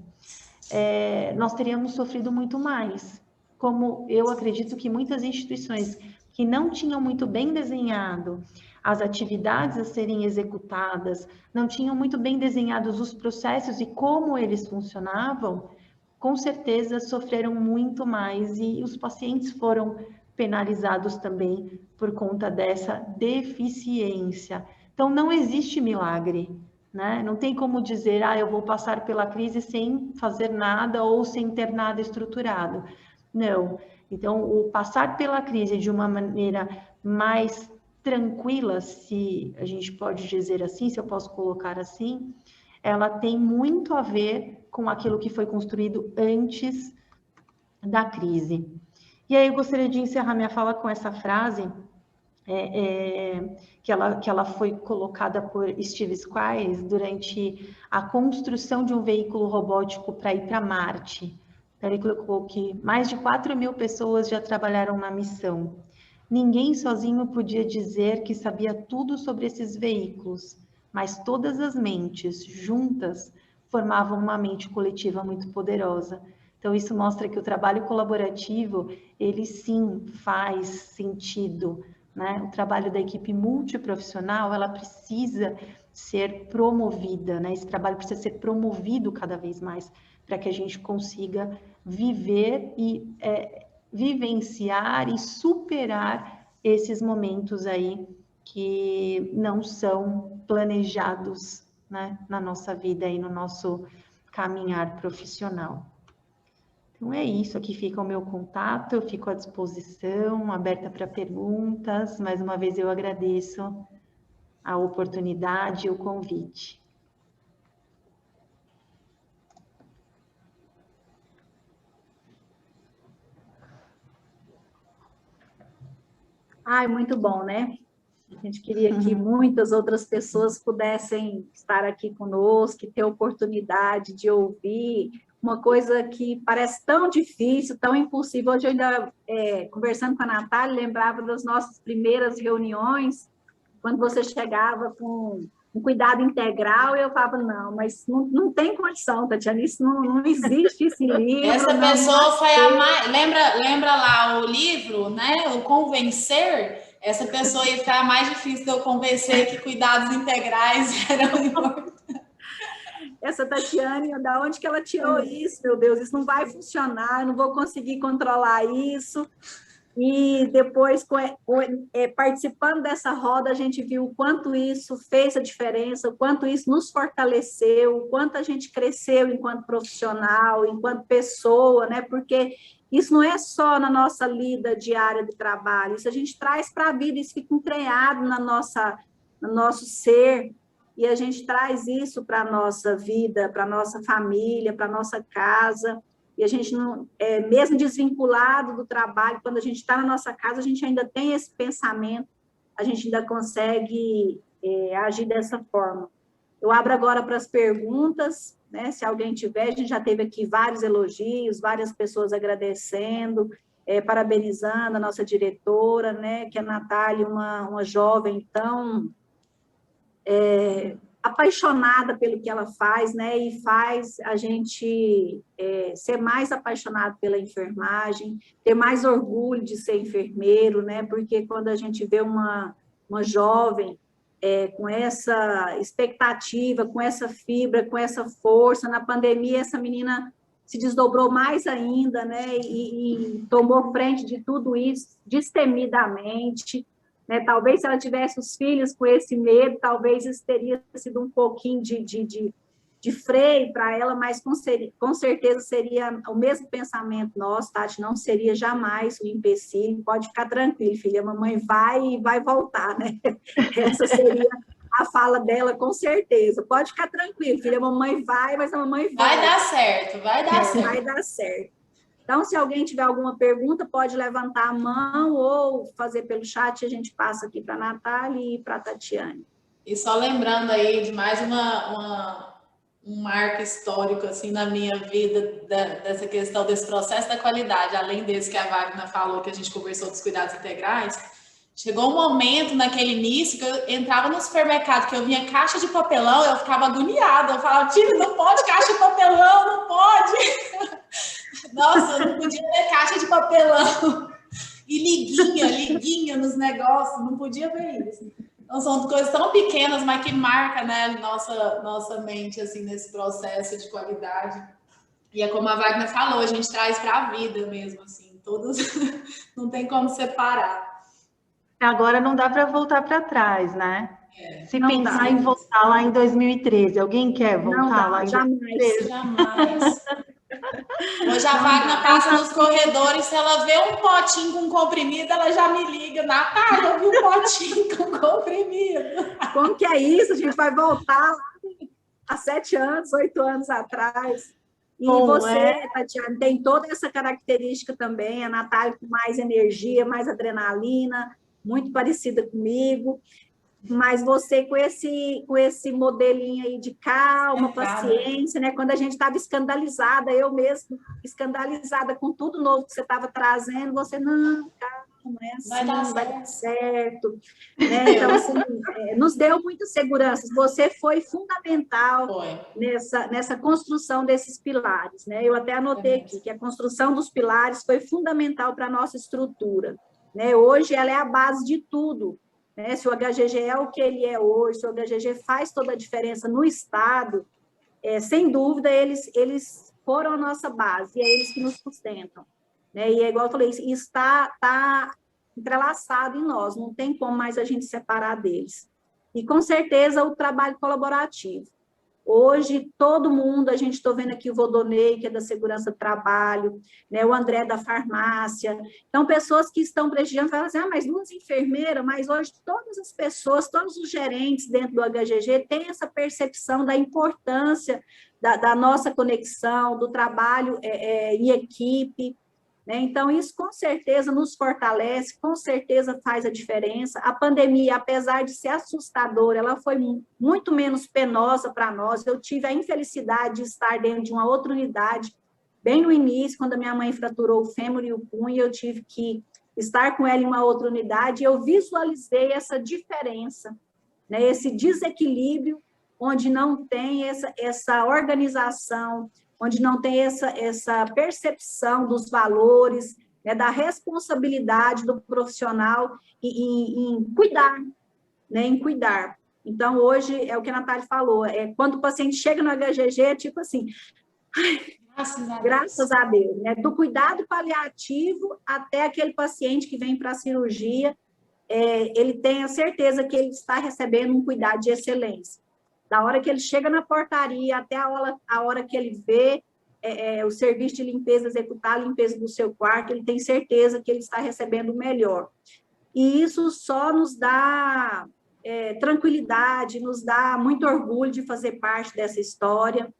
nós teríamos sofrido muito mais. Como eu acredito que muitas instituições que não tinham muito bem desenhado as atividades a serem executadas, não tinham muito bem desenhados os processos e como eles funcionavam, com certeza sofreram muito mais e os pacientes foram penalizados também por conta dessa deficiência. Então, não existe milagre, né? Não tem como dizer, eu vou passar pela crise sem fazer nada ou sem ter nada estruturado. Não. Então, o passar pela crise de uma maneira mais tranquila, se a gente pode dizer assim, se eu posso colocar assim, ela tem muito a ver com aquilo que foi construído antes da crise. E aí eu gostaria de encerrar minha fala com essa frase, que ela foi colocada por Steve Squires durante a construção de um veículo robótico para ir para Marte. Ele colocou que mais de 4.000 pessoas já trabalharam na missão. Ninguém sozinho podia dizer que sabia tudo sobre esses veículos, mas todas as mentes juntas formavam uma mente coletiva muito poderosa. Então, isso mostra que o trabalho colaborativo, ele sim faz sentido, né? O trabalho da equipe multiprofissional, ela precisa ser promovida, né? Esse trabalho precisa ser promovido cada vez mais, para que a gente consiga viver e vivenciar e superar esses momentos aí que não são planejados, né, na nossa vida e no nosso caminhar profissional. Então é isso, aqui fica o meu contato, eu fico à disposição, aberta para perguntas. Mais uma vez eu agradeço a oportunidade e o convite. Muito bom, né? A gente queria que muitas outras pessoas pudessem estar aqui conosco, ter oportunidade de ouvir uma coisa que parece tão difícil, tão impossível. Hoje eu ainda, conversando com a Natália, lembrava das nossas primeiras reuniões, quando você chegava com um cuidado integral, e eu falava, não, mas não tem condição, Tatiana, isso não existe esse livro. Essa pessoa foi a mais... Lembra lá o livro, né? O Convencer? Essa pessoa aí foi a mais difícil de eu convencer que cuidados integrais eram importantes. Essa Tatiane, da onde que ela tirou isso, meu Deus? Isso não vai funcionar, eu não vou conseguir controlar isso. E depois, participando dessa roda, a gente viu o quanto isso fez a diferença, o quanto isso nos fortaleceu, o quanto a gente cresceu enquanto profissional, enquanto pessoa, né? Porque isso não é só na nossa lida diária de trabalho, isso a gente traz para a vida, isso fica entranhado no nosso ser, e a gente traz isso para a nossa vida, para a nossa família, para a nossa casa. E a gente, não, mesmo desvinculado do trabalho, quando a gente está na nossa casa, a gente ainda tem esse pensamento, a gente ainda consegue agir dessa forma. Eu abro agora para as perguntas, né? Se alguém tiver, a gente já teve aqui vários elogios, várias pessoas agradecendo, parabenizando a nossa diretora, né? Que é a Natália, uma jovem tão apaixonada pelo que ela faz, né, e faz a gente ser mais apaixonado pela enfermagem, ter mais orgulho de ser enfermeiro, né, porque quando a gente vê uma jovem com essa expectativa, com essa fibra, com essa força, na pandemia essa menina se desdobrou mais ainda, né, e tomou frente de tudo isso destemidamente, né? Talvez se ela tivesse os filhos com esse medo, talvez isso teria sido um pouquinho de freio para ela, mas com certeza seria o mesmo pensamento nosso, Tati, não seria jamais o empecilho, pode ficar tranquilo, filha, a mamãe vai e vai voltar, né? Essa seria a fala dela, com certeza, pode ficar tranquilo, filha, a mamãe vai, mas a mamãe vai. Vai dar certo, vai dar certo. Vai dar certo. Então, se alguém tiver alguma pergunta, pode levantar a mão ou fazer pelo chat, a gente passa aqui para a Natália e para a Tatiane. E só lembrando aí de mais um marco histórico assim na minha vida, dessa questão desse processo da qualidade, além desse que a Wagner falou, que a gente conversou dos cuidados integrais, chegou um momento naquele início que eu entrava no supermercado, que eu vinha caixa de papelão, eu ficava agoniada, eu falava, tira, não pode caixa de papelão, não pode! Nossa, eu não podia ver caixa de papelão e liguinha nos negócios, não podia ver isso. Então, são coisas tão pequenas, mas que marcam, né, nossa mente, assim, nesse processo de qualidade. E é como a Wagner falou, a gente traz para a vida mesmo, assim, todos, não tem como separar. Agora não dá para voltar para trás, né? Se pensar dá. em voltar lá em 2013, alguém quer voltar lá em 2013? Jamais. Hoje a Wagner passa nos corredores, se ela vê um potinho com comprimido, ela já me liga, Natália, eu vi um potinho com comprimido. Como que é isso? A gente vai voltar lá há 7 anos, 8 anos atrás. E você, Tatiana, tem toda essa característica também, a Natália com mais energia, mais adrenalina, muito parecida comigo, mas você com esse modelinho aí de calma, paciência, né? Quando a gente estava escandalizada, eu mesmo escandalizada com tudo novo que você estava trazendo, você, não, calma, é assim, vai dar certo. Né? Então, assim, nos deu muita segurança. Você foi fundamental nessa construção desses pilares, né? Eu até anotei aqui que a construção dos pilares foi fundamental para a nossa estrutura, né? Hoje ela é a base de tudo. Né? Se o HGG é o que ele é hoje, se o HGG faz toda a diferença no Estado, sem dúvida, eles foram a nossa base, e é eles que nos sustentam. Né? E é igual eu falei, isso está entrelaçado em nós, não tem como mais a gente separar deles. E, com certeza, o trabalho colaborativo. Hoje, todo mundo, a gente está vendo aqui o Vodonei, que é da segurança do trabalho, né, o André da farmácia. Então, pessoas que estão prestigiando, falam assim, mas 2 enfermeiras, mas hoje todas as pessoas, todos os gerentes dentro do HGG têm essa percepção da importância da nossa conexão, do trabalho em equipe. Né? Então, isso com certeza nos fortalece, com certeza faz a diferença. A pandemia, apesar de ser assustadora, ela foi muito menos penosa para nós. Eu tive a infelicidade de estar dentro de uma outra unidade, bem no início, quando a minha mãe fraturou o fêmur e o punho, eu tive que estar com ela em uma outra unidade, e eu visualizei essa diferença, né? Esse desequilíbrio onde não tem essa organização, onde não tem essa percepção dos valores, né, da responsabilidade do profissional em cuidar, né, em cuidar. Então, hoje, é o que a Natália falou, quando o paciente chega no HGG, é tipo assim, graças a Deus, né, do cuidado paliativo até aquele paciente que vem para a cirurgia, ele tem a certeza que ele está recebendo um cuidado de excelência. Da hora que ele chega na portaria até a hora que ele vê o serviço de limpeza, executar a limpeza do seu quarto, ele tem certeza que ele está recebendo o melhor. E isso só nos dá tranquilidade, nos dá muito orgulho de fazer parte dessa história,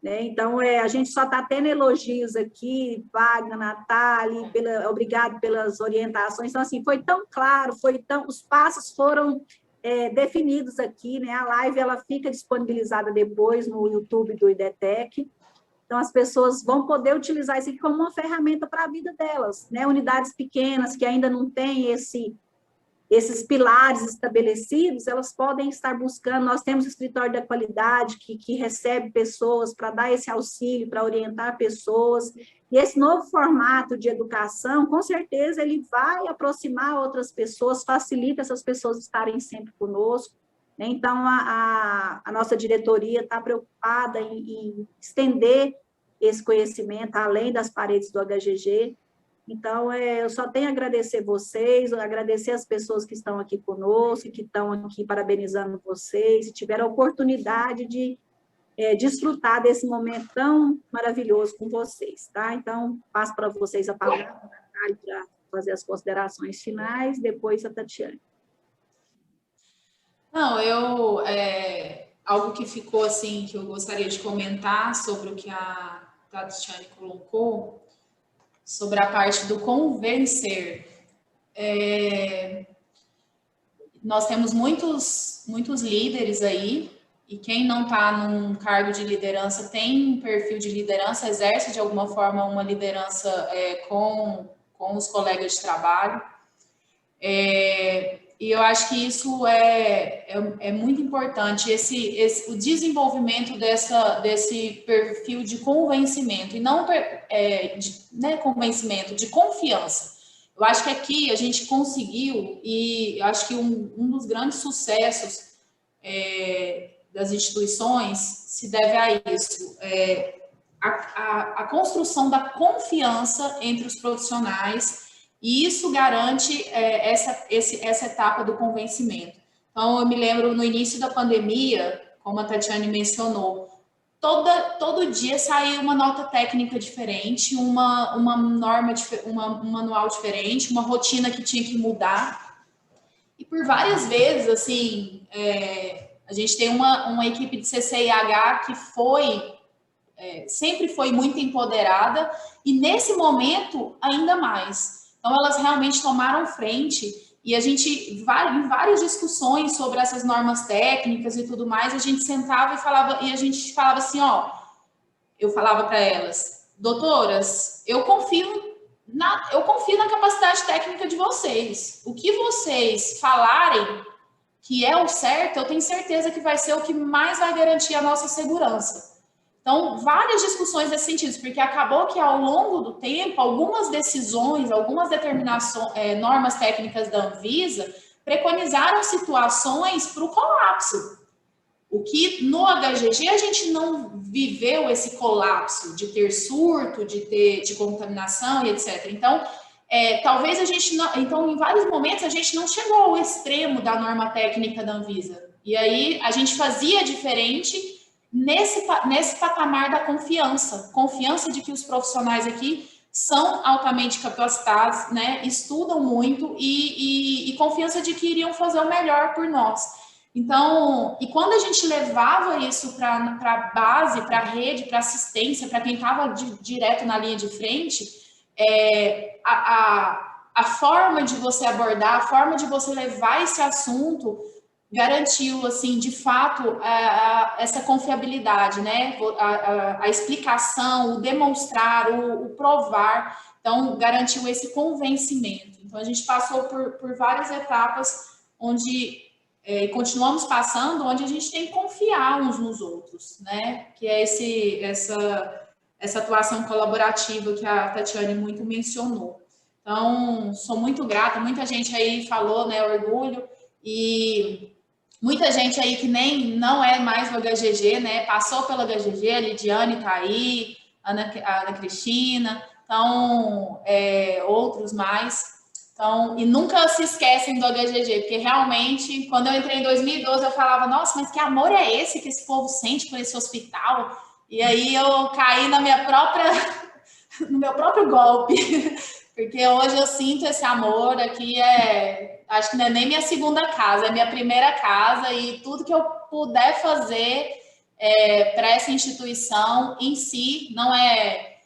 né? Então, a gente só está tendo elogios aqui, Wagner, Natália, obrigado pelas orientações. Então, assim, foi tão claro, os passos foram definidos aqui, né? A live ela fica disponibilizada depois no YouTube do IDETEC. Então, as pessoas vão poder utilizar isso aqui como uma ferramenta para a vida delas, né? Unidades pequenas que ainda não têm esses pilares estabelecidos, elas podem estar buscando. Nós temos o escritório da qualidade que recebe pessoas para dar esse auxílio, para orientar pessoas. E esse novo formato de educação, com certeza, ele vai aproximar outras pessoas, facilita essas pessoas estarem sempre conosco, né? Então, a nossa diretoria está preocupada em estender esse conhecimento além das paredes do HGG. Então, eu só tenho a agradecer vocês, agradecer as pessoas que estão aqui conosco, que estão aqui parabenizando vocês, e tiveram a oportunidade de desfrutar desse momento tão maravilhoso com vocês, tá? Então, passo para vocês a palavra, para fazer as considerações finais, depois a Tatiane. Não, algo que ficou assim, que eu gostaria de comentar sobre o que a Tatiane colocou, sobre a parte do convencer. Nós temos muitos líderes aí, e quem não está num cargo de liderança tem um perfil de liderança, exerce de alguma forma uma liderança com os colegas de trabalho. E eu acho que isso é muito importante, o desenvolvimento desse perfil de convencimento, e não convencimento, de confiança. Eu acho que aqui a gente conseguiu, e acho que um dos grandes sucessos das instituições se deve a isso, a construção da confiança entre os profissionais, e isso garante essa etapa do convencimento. Então, eu me lembro, no início da pandemia, como a Tatiane mencionou, todo dia saía uma nota técnica diferente, uma norma, um manual diferente, uma rotina que tinha que mudar. E por várias vezes, assim, a gente tem uma equipe de CCIH que sempre foi muito empoderada, e nesse momento, ainda mais. Então, elas realmente tomaram frente, e a gente, em várias discussões sobre essas normas técnicas e tudo mais, a gente sentava e a gente falava assim, eu falava para elas, doutoras, eu confio na capacidade técnica de vocês. O que vocês falarem que é o certo, eu tenho certeza que vai ser o que mais vai garantir a nossa segurança. Então, várias discussões nesse sentido, porque acabou que ao longo do tempo, algumas decisões, algumas determinações, normas técnicas da Anvisa preconizaram situações para o colapso. O que no HGG a gente não viveu esse colapso de ter surto, de contaminação e etc. Então, talvez a gente não. Então, em vários momentos, a gente não chegou ao extremo da norma técnica da Anvisa. E aí a gente fazia diferente nesse patamar da confiança de que os profissionais aqui são altamente capacitados, né, estudam muito e confiança de que iriam fazer o melhor por nós. Então, e quando a gente levava isso para a base, para a rede, para assistência, para quem estava direto na linha de frente, a forma de você abordar, a forma de você levar esse assunto garantiu, assim, de fato, essa confiabilidade, né? A explicação, o demonstrar, o provar. Então, garantiu esse convencimento. Então, a gente passou por várias etapas onde continuamos passando, onde a gente tem que confiar uns nos outros, né? Que é essa atuação colaborativa que a Tatiane muito mencionou. Então, sou muito grata, muita gente aí falou, né, orgulho, e muita gente aí que nem não é mais do HGG, né, passou pelo HGG, a Lidiane tá aí, a Ana Cristina, então, outros mais. Então, e nunca se esquecem do HGG, porque realmente, quando eu entrei em 2012, eu falava, nossa, mas que amor é esse que esse povo sente por esse hospital? E aí eu caí no meu próprio golpe, porque hoje eu sinto esse amor aqui, acho que não é nem minha segunda casa, é minha primeira casa, e tudo que eu puder fazer para essa instituição em si, não é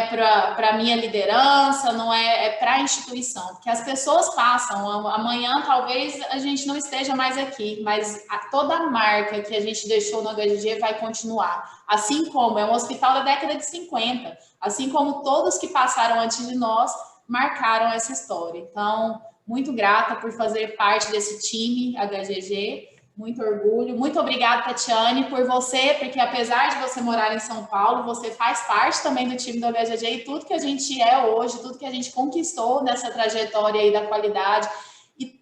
para a minha liderança, não é para a instituição, porque as pessoas passam, amanhã talvez a gente não esteja mais aqui, mas toda a marca que a gente deixou no HGG vai continuar, assim como é um hospital da década de 50, assim como todos que passaram antes de nós marcaram essa história. Então, muito grata por fazer parte desse time HGG, muito orgulho. Muito obrigada, Tatiane, por você, porque apesar de você morar em São Paulo, você faz parte também do time do HGG e tudo que a gente é hoje, tudo que a gente conquistou nessa trajetória aí da qualidade e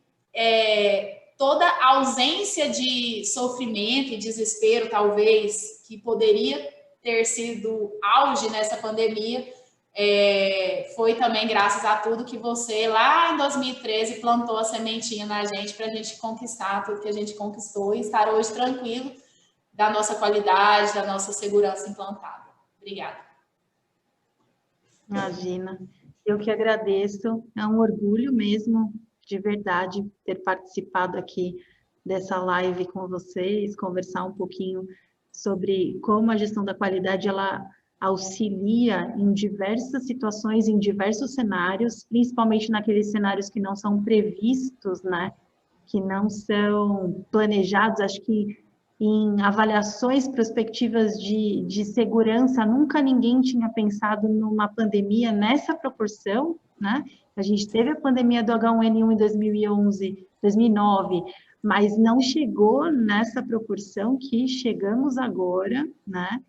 toda a ausência de sofrimento e desespero, talvez, que poderia ter sido auge nessa pandemia, foi também graças a tudo que você, lá em 2013, plantou a sementinha na gente para a gente conquistar tudo que a gente conquistou e estar hoje tranquilo da nossa qualidade, da nossa segurança implantada. Obrigada. Imagina, eu que agradeço, é um orgulho mesmo, de verdade, ter participado aqui dessa live com vocês, conversar um pouquinho sobre como a gestão da qualidade, ela auxilia em diversas situações, em diversos cenários, principalmente naqueles cenários que não são previstos, né? Que não são planejados. Acho que em avaliações prospectivas de segurança, nunca ninguém tinha pensado numa pandemia nessa proporção, né? A gente teve a pandemia do H1N1 em 2011, 2009, mas não chegou nessa proporção que chegamos agora, né?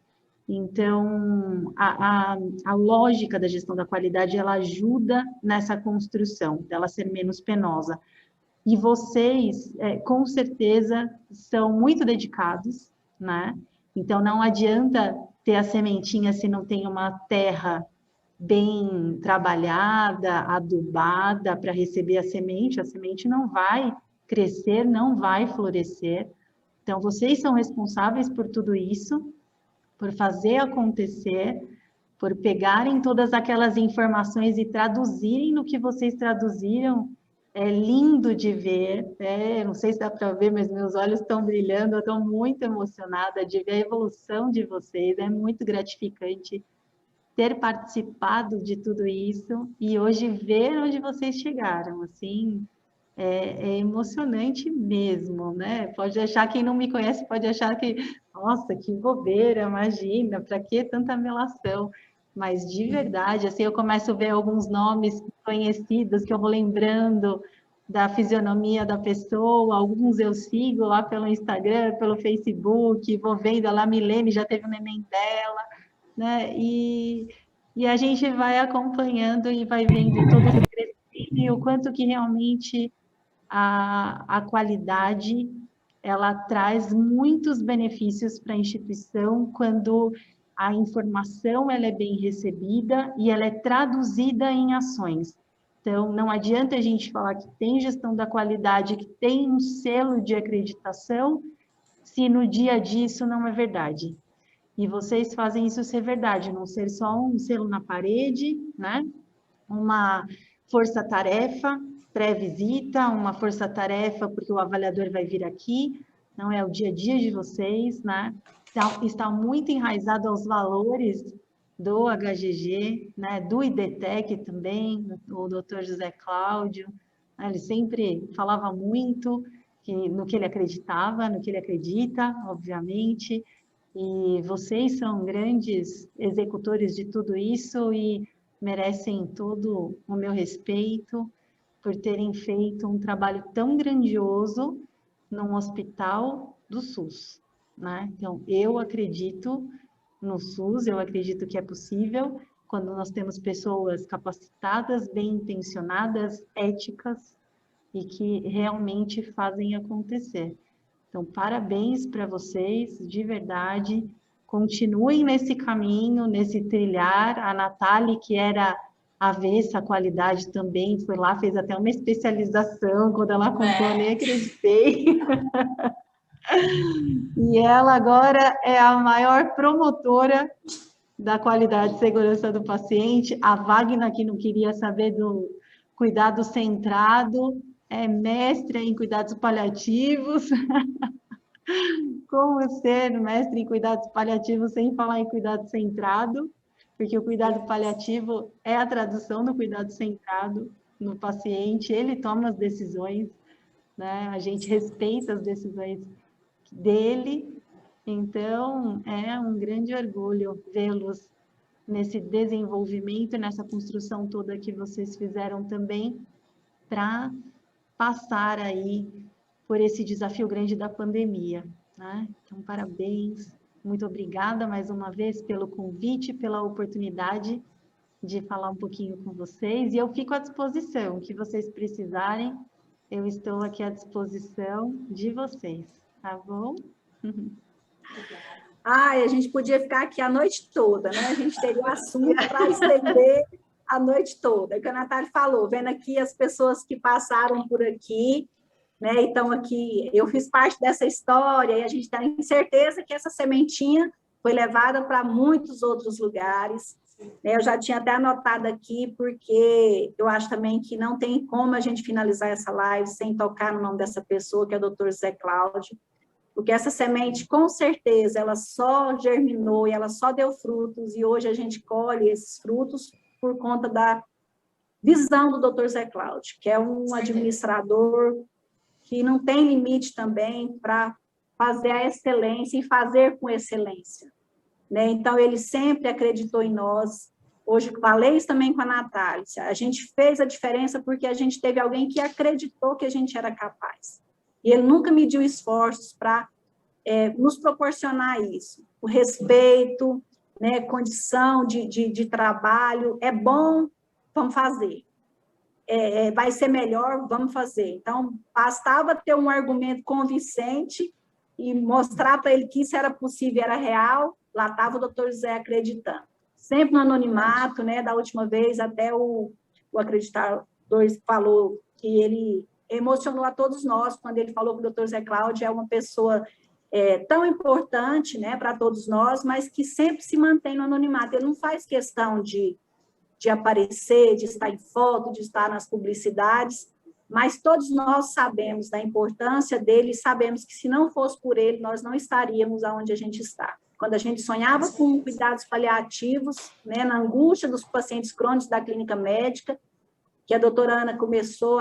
Então, a lógica da gestão da qualidade, ela ajuda nessa construção, dela ser menos penosa. E vocês, com certeza, são muito dedicados, né? Então, não adianta ter a sementinha se não tem uma terra bem trabalhada, adubada para receber a semente não vai crescer, não vai florescer. Então, vocês são responsáveis por tudo isso, por fazer acontecer, por pegarem todas aquelas informações e traduzirem no que vocês traduziram. É lindo de ver, não sei se dá para ver, mas meus olhos estão brilhando, eu estou muito emocionada de ver a evolução de vocês, é muito gratificante ter participado de tudo isso e hoje ver onde vocês chegaram, assim, é emocionante mesmo, né? Pode achar, quem não me conhece pode achar que, nossa, que bobeira, imagina, para que tanta melação? Mas de verdade, assim, eu começo a ver alguns nomes conhecidos que eu vou lembrando da fisionomia da pessoa, alguns eu sigo lá pelo Instagram, pelo Facebook, vou vendo, a Milene já teve o neném dela, né? E a gente vai acompanhando e vai vendo todo esse crescimento e o quanto que realmente a qualidade, ela traz muitos benefícios para a instituição quando a informação ela é bem recebida e ela é traduzida em ações. Então, não adianta a gente falar que tem gestão da qualidade, que tem um selo de acreditação, se no dia a dia isso não é verdade. E vocês fazem isso ser verdade, não ser só um selo na parede, né? Uma força-tarefa pré-visita, uma força-tarefa porque o avaliador vai vir aqui, não é o dia a dia de vocês, né? Então, está muito enraizado aos valores do HGG, né? Do IDTEC também, o Dr. José Cláudio, né? Ele sempre falava muito no que ele acreditava, no que ele acredita, obviamente, e vocês são grandes executores de tudo isso e merecem todo o meu respeito por terem feito um trabalho tão grandioso num hospital do SUS, né? Então, eu acredito no SUS, eu acredito que é possível quando nós temos pessoas capacitadas, bem intencionadas, éticas e que realmente fazem acontecer. Então, parabéns para vocês, de verdade. Continuem nesse caminho, nesse trilhar. A Natália, que era avessa à qualidade também, foi lá, fez até uma especialização. Quando ela contou, eu nem acreditei. E ela agora é a maior promotora da qualidade e segurança do paciente. A Wagner, que não queria saber do cuidado centrado, é mestre em cuidados paliativos. Como ser mestre em cuidados paliativos sem falar em cuidado centrado? Porque o cuidado paliativo é a tradução do cuidado centrado no paciente, ele toma as decisões, né? A gente respeita as decisões dele, então é um grande orgulho vê-los nesse desenvolvimento, nessa construção toda que vocês fizeram também para passar aí por esse desafio grande da pandemia, né? Então, parabéns, muito obrigada mais uma vez pelo convite, pela oportunidade de falar um pouquinho com vocês, e eu fico à disposição, o que vocês precisarem, eu estou aqui à disposição de vocês, tá bom? Ai, a gente podia ficar aqui a noite toda, né? A gente teria assunto para estender a noite toda. É o que a Natália falou, vendo aqui as pessoas que passaram por aqui, né? Então, aqui, eu fiz parte dessa história e a gente tem certeza que essa sementinha foi levada para muitos outros lugares. Né? Eu já tinha até anotado aqui, porque eu acho também que não tem como a gente finalizar essa live sem tocar no nome dessa pessoa, que é o Dr. José Cláudio, porque essa semente, com certeza, ela só germinou e ela só deu frutos, e hoje a gente colhe esses frutos por conta da visão do Dr. Zé Cláudio, que é um administrador que não tem limite também para fazer a excelência e fazer com excelência. Né? Então, ele sempre acreditou em nós. Hoje, falei isso também com a Natália, a gente fez a diferença porque a gente teve alguém que acreditou que a gente era capaz. E ele nunca mediu esforços para nos proporcionar isso. O respeito, né, condição de trabalho, é bom, vamos fazer. Vai ser melhor, vamos fazer. Então, bastava ter um argumento convincente e mostrar para ele que isso era possível, era real, lá estava o doutor José acreditando. Sempre no anonimato, né, da última vez, até o Acreditador falou que ele emocionou a todos nós, quando ele falou que o doutor Zé Cláudio é uma pessoa tão importante, né, para todos nós, mas que sempre se mantém no anonimato. Ele não faz questão de aparecer, de estar em foto, de estar nas publicidades, mas todos nós sabemos da importância dele e sabemos que se não fosse por ele, nós não estaríamos onde a gente está. Quando a gente sonhava com cuidados paliativos, né, na angústia dos pacientes crônicos da clínica médica, que a doutora Ana começou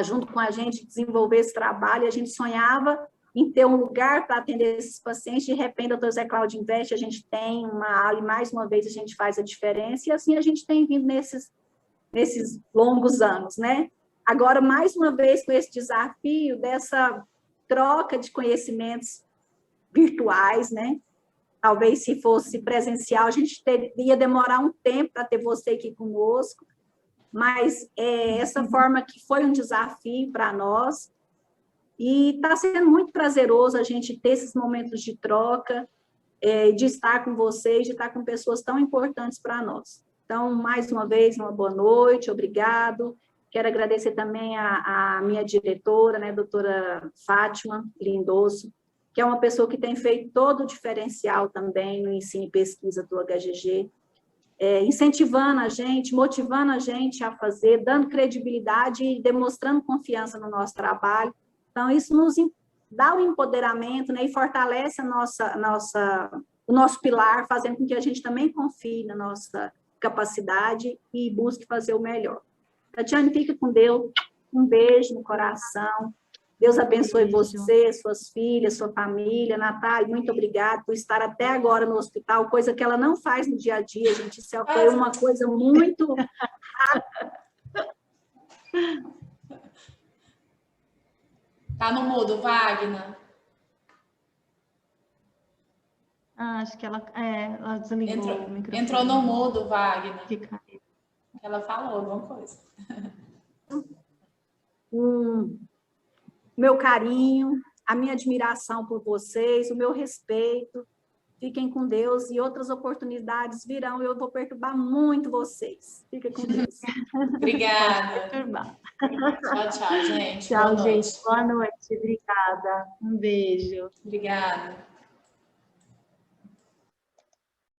junto com a gente, desenvolver esse trabalho, e a gente sonhava em ter um lugar para atender esses pacientes, de repente, o doutor Zé Cláudio investe, a gente tem uma ala, e mais uma vez a gente faz a diferença, e assim a gente tem vindo nesses longos anos, né? Agora, mais uma vez, com esse desafio dessa troca de conhecimentos virtuais, né? Talvez, se fosse presencial, a gente ia demorar um tempo para ter você aqui conosco, mas essa forma que foi um desafio para nós, e está sendo muito prazeroso a gente ter esses momentos de troca, de estar com vocês, de estar com pessoas tão importantes para nós. Então, mais uma vez, uma boa noite, obrigado. Quero agradecer também a minha diretora, né, doutora Fátima Lindoso, que é uma pessoa que tem feito todo o diferencial também no ensino e pesquisa do HGG, incentivando a gente, motivando a gente a fazer, dando credibilidade e demonstrando confiança no nosso trabalho. Então, isso nos dá o empoderamento, né, e fortalece o nosso pilar, fazendo com que a gente também confie na nossa capacidade e busque fazer o melhor. Tatiane, fica com Deus, um beijo no coração, Deus abençoe você, suas filhas, sua família. Natália, muito obrigada por estar até agora no hospital, coisa que ela não faz no dia a dia, gente, isso foi uma coisa muito... Tá no mudo, Wagner. Acho que ela desligou o microfone. Entrou no mudo, Wagner. Que caiu. Ela falou alguma coisa. Meu carinho, a minha admiração por vocês, o meu respeito. Fiquem com Deus e outras oportunidades virão. Eu vou perturbar muito vocês. Fiquem com Deus. Obrigada. Tchau, tchau, gente. Tchau, gente. Boa noite. Obrigada. Um beijo. Obrigada.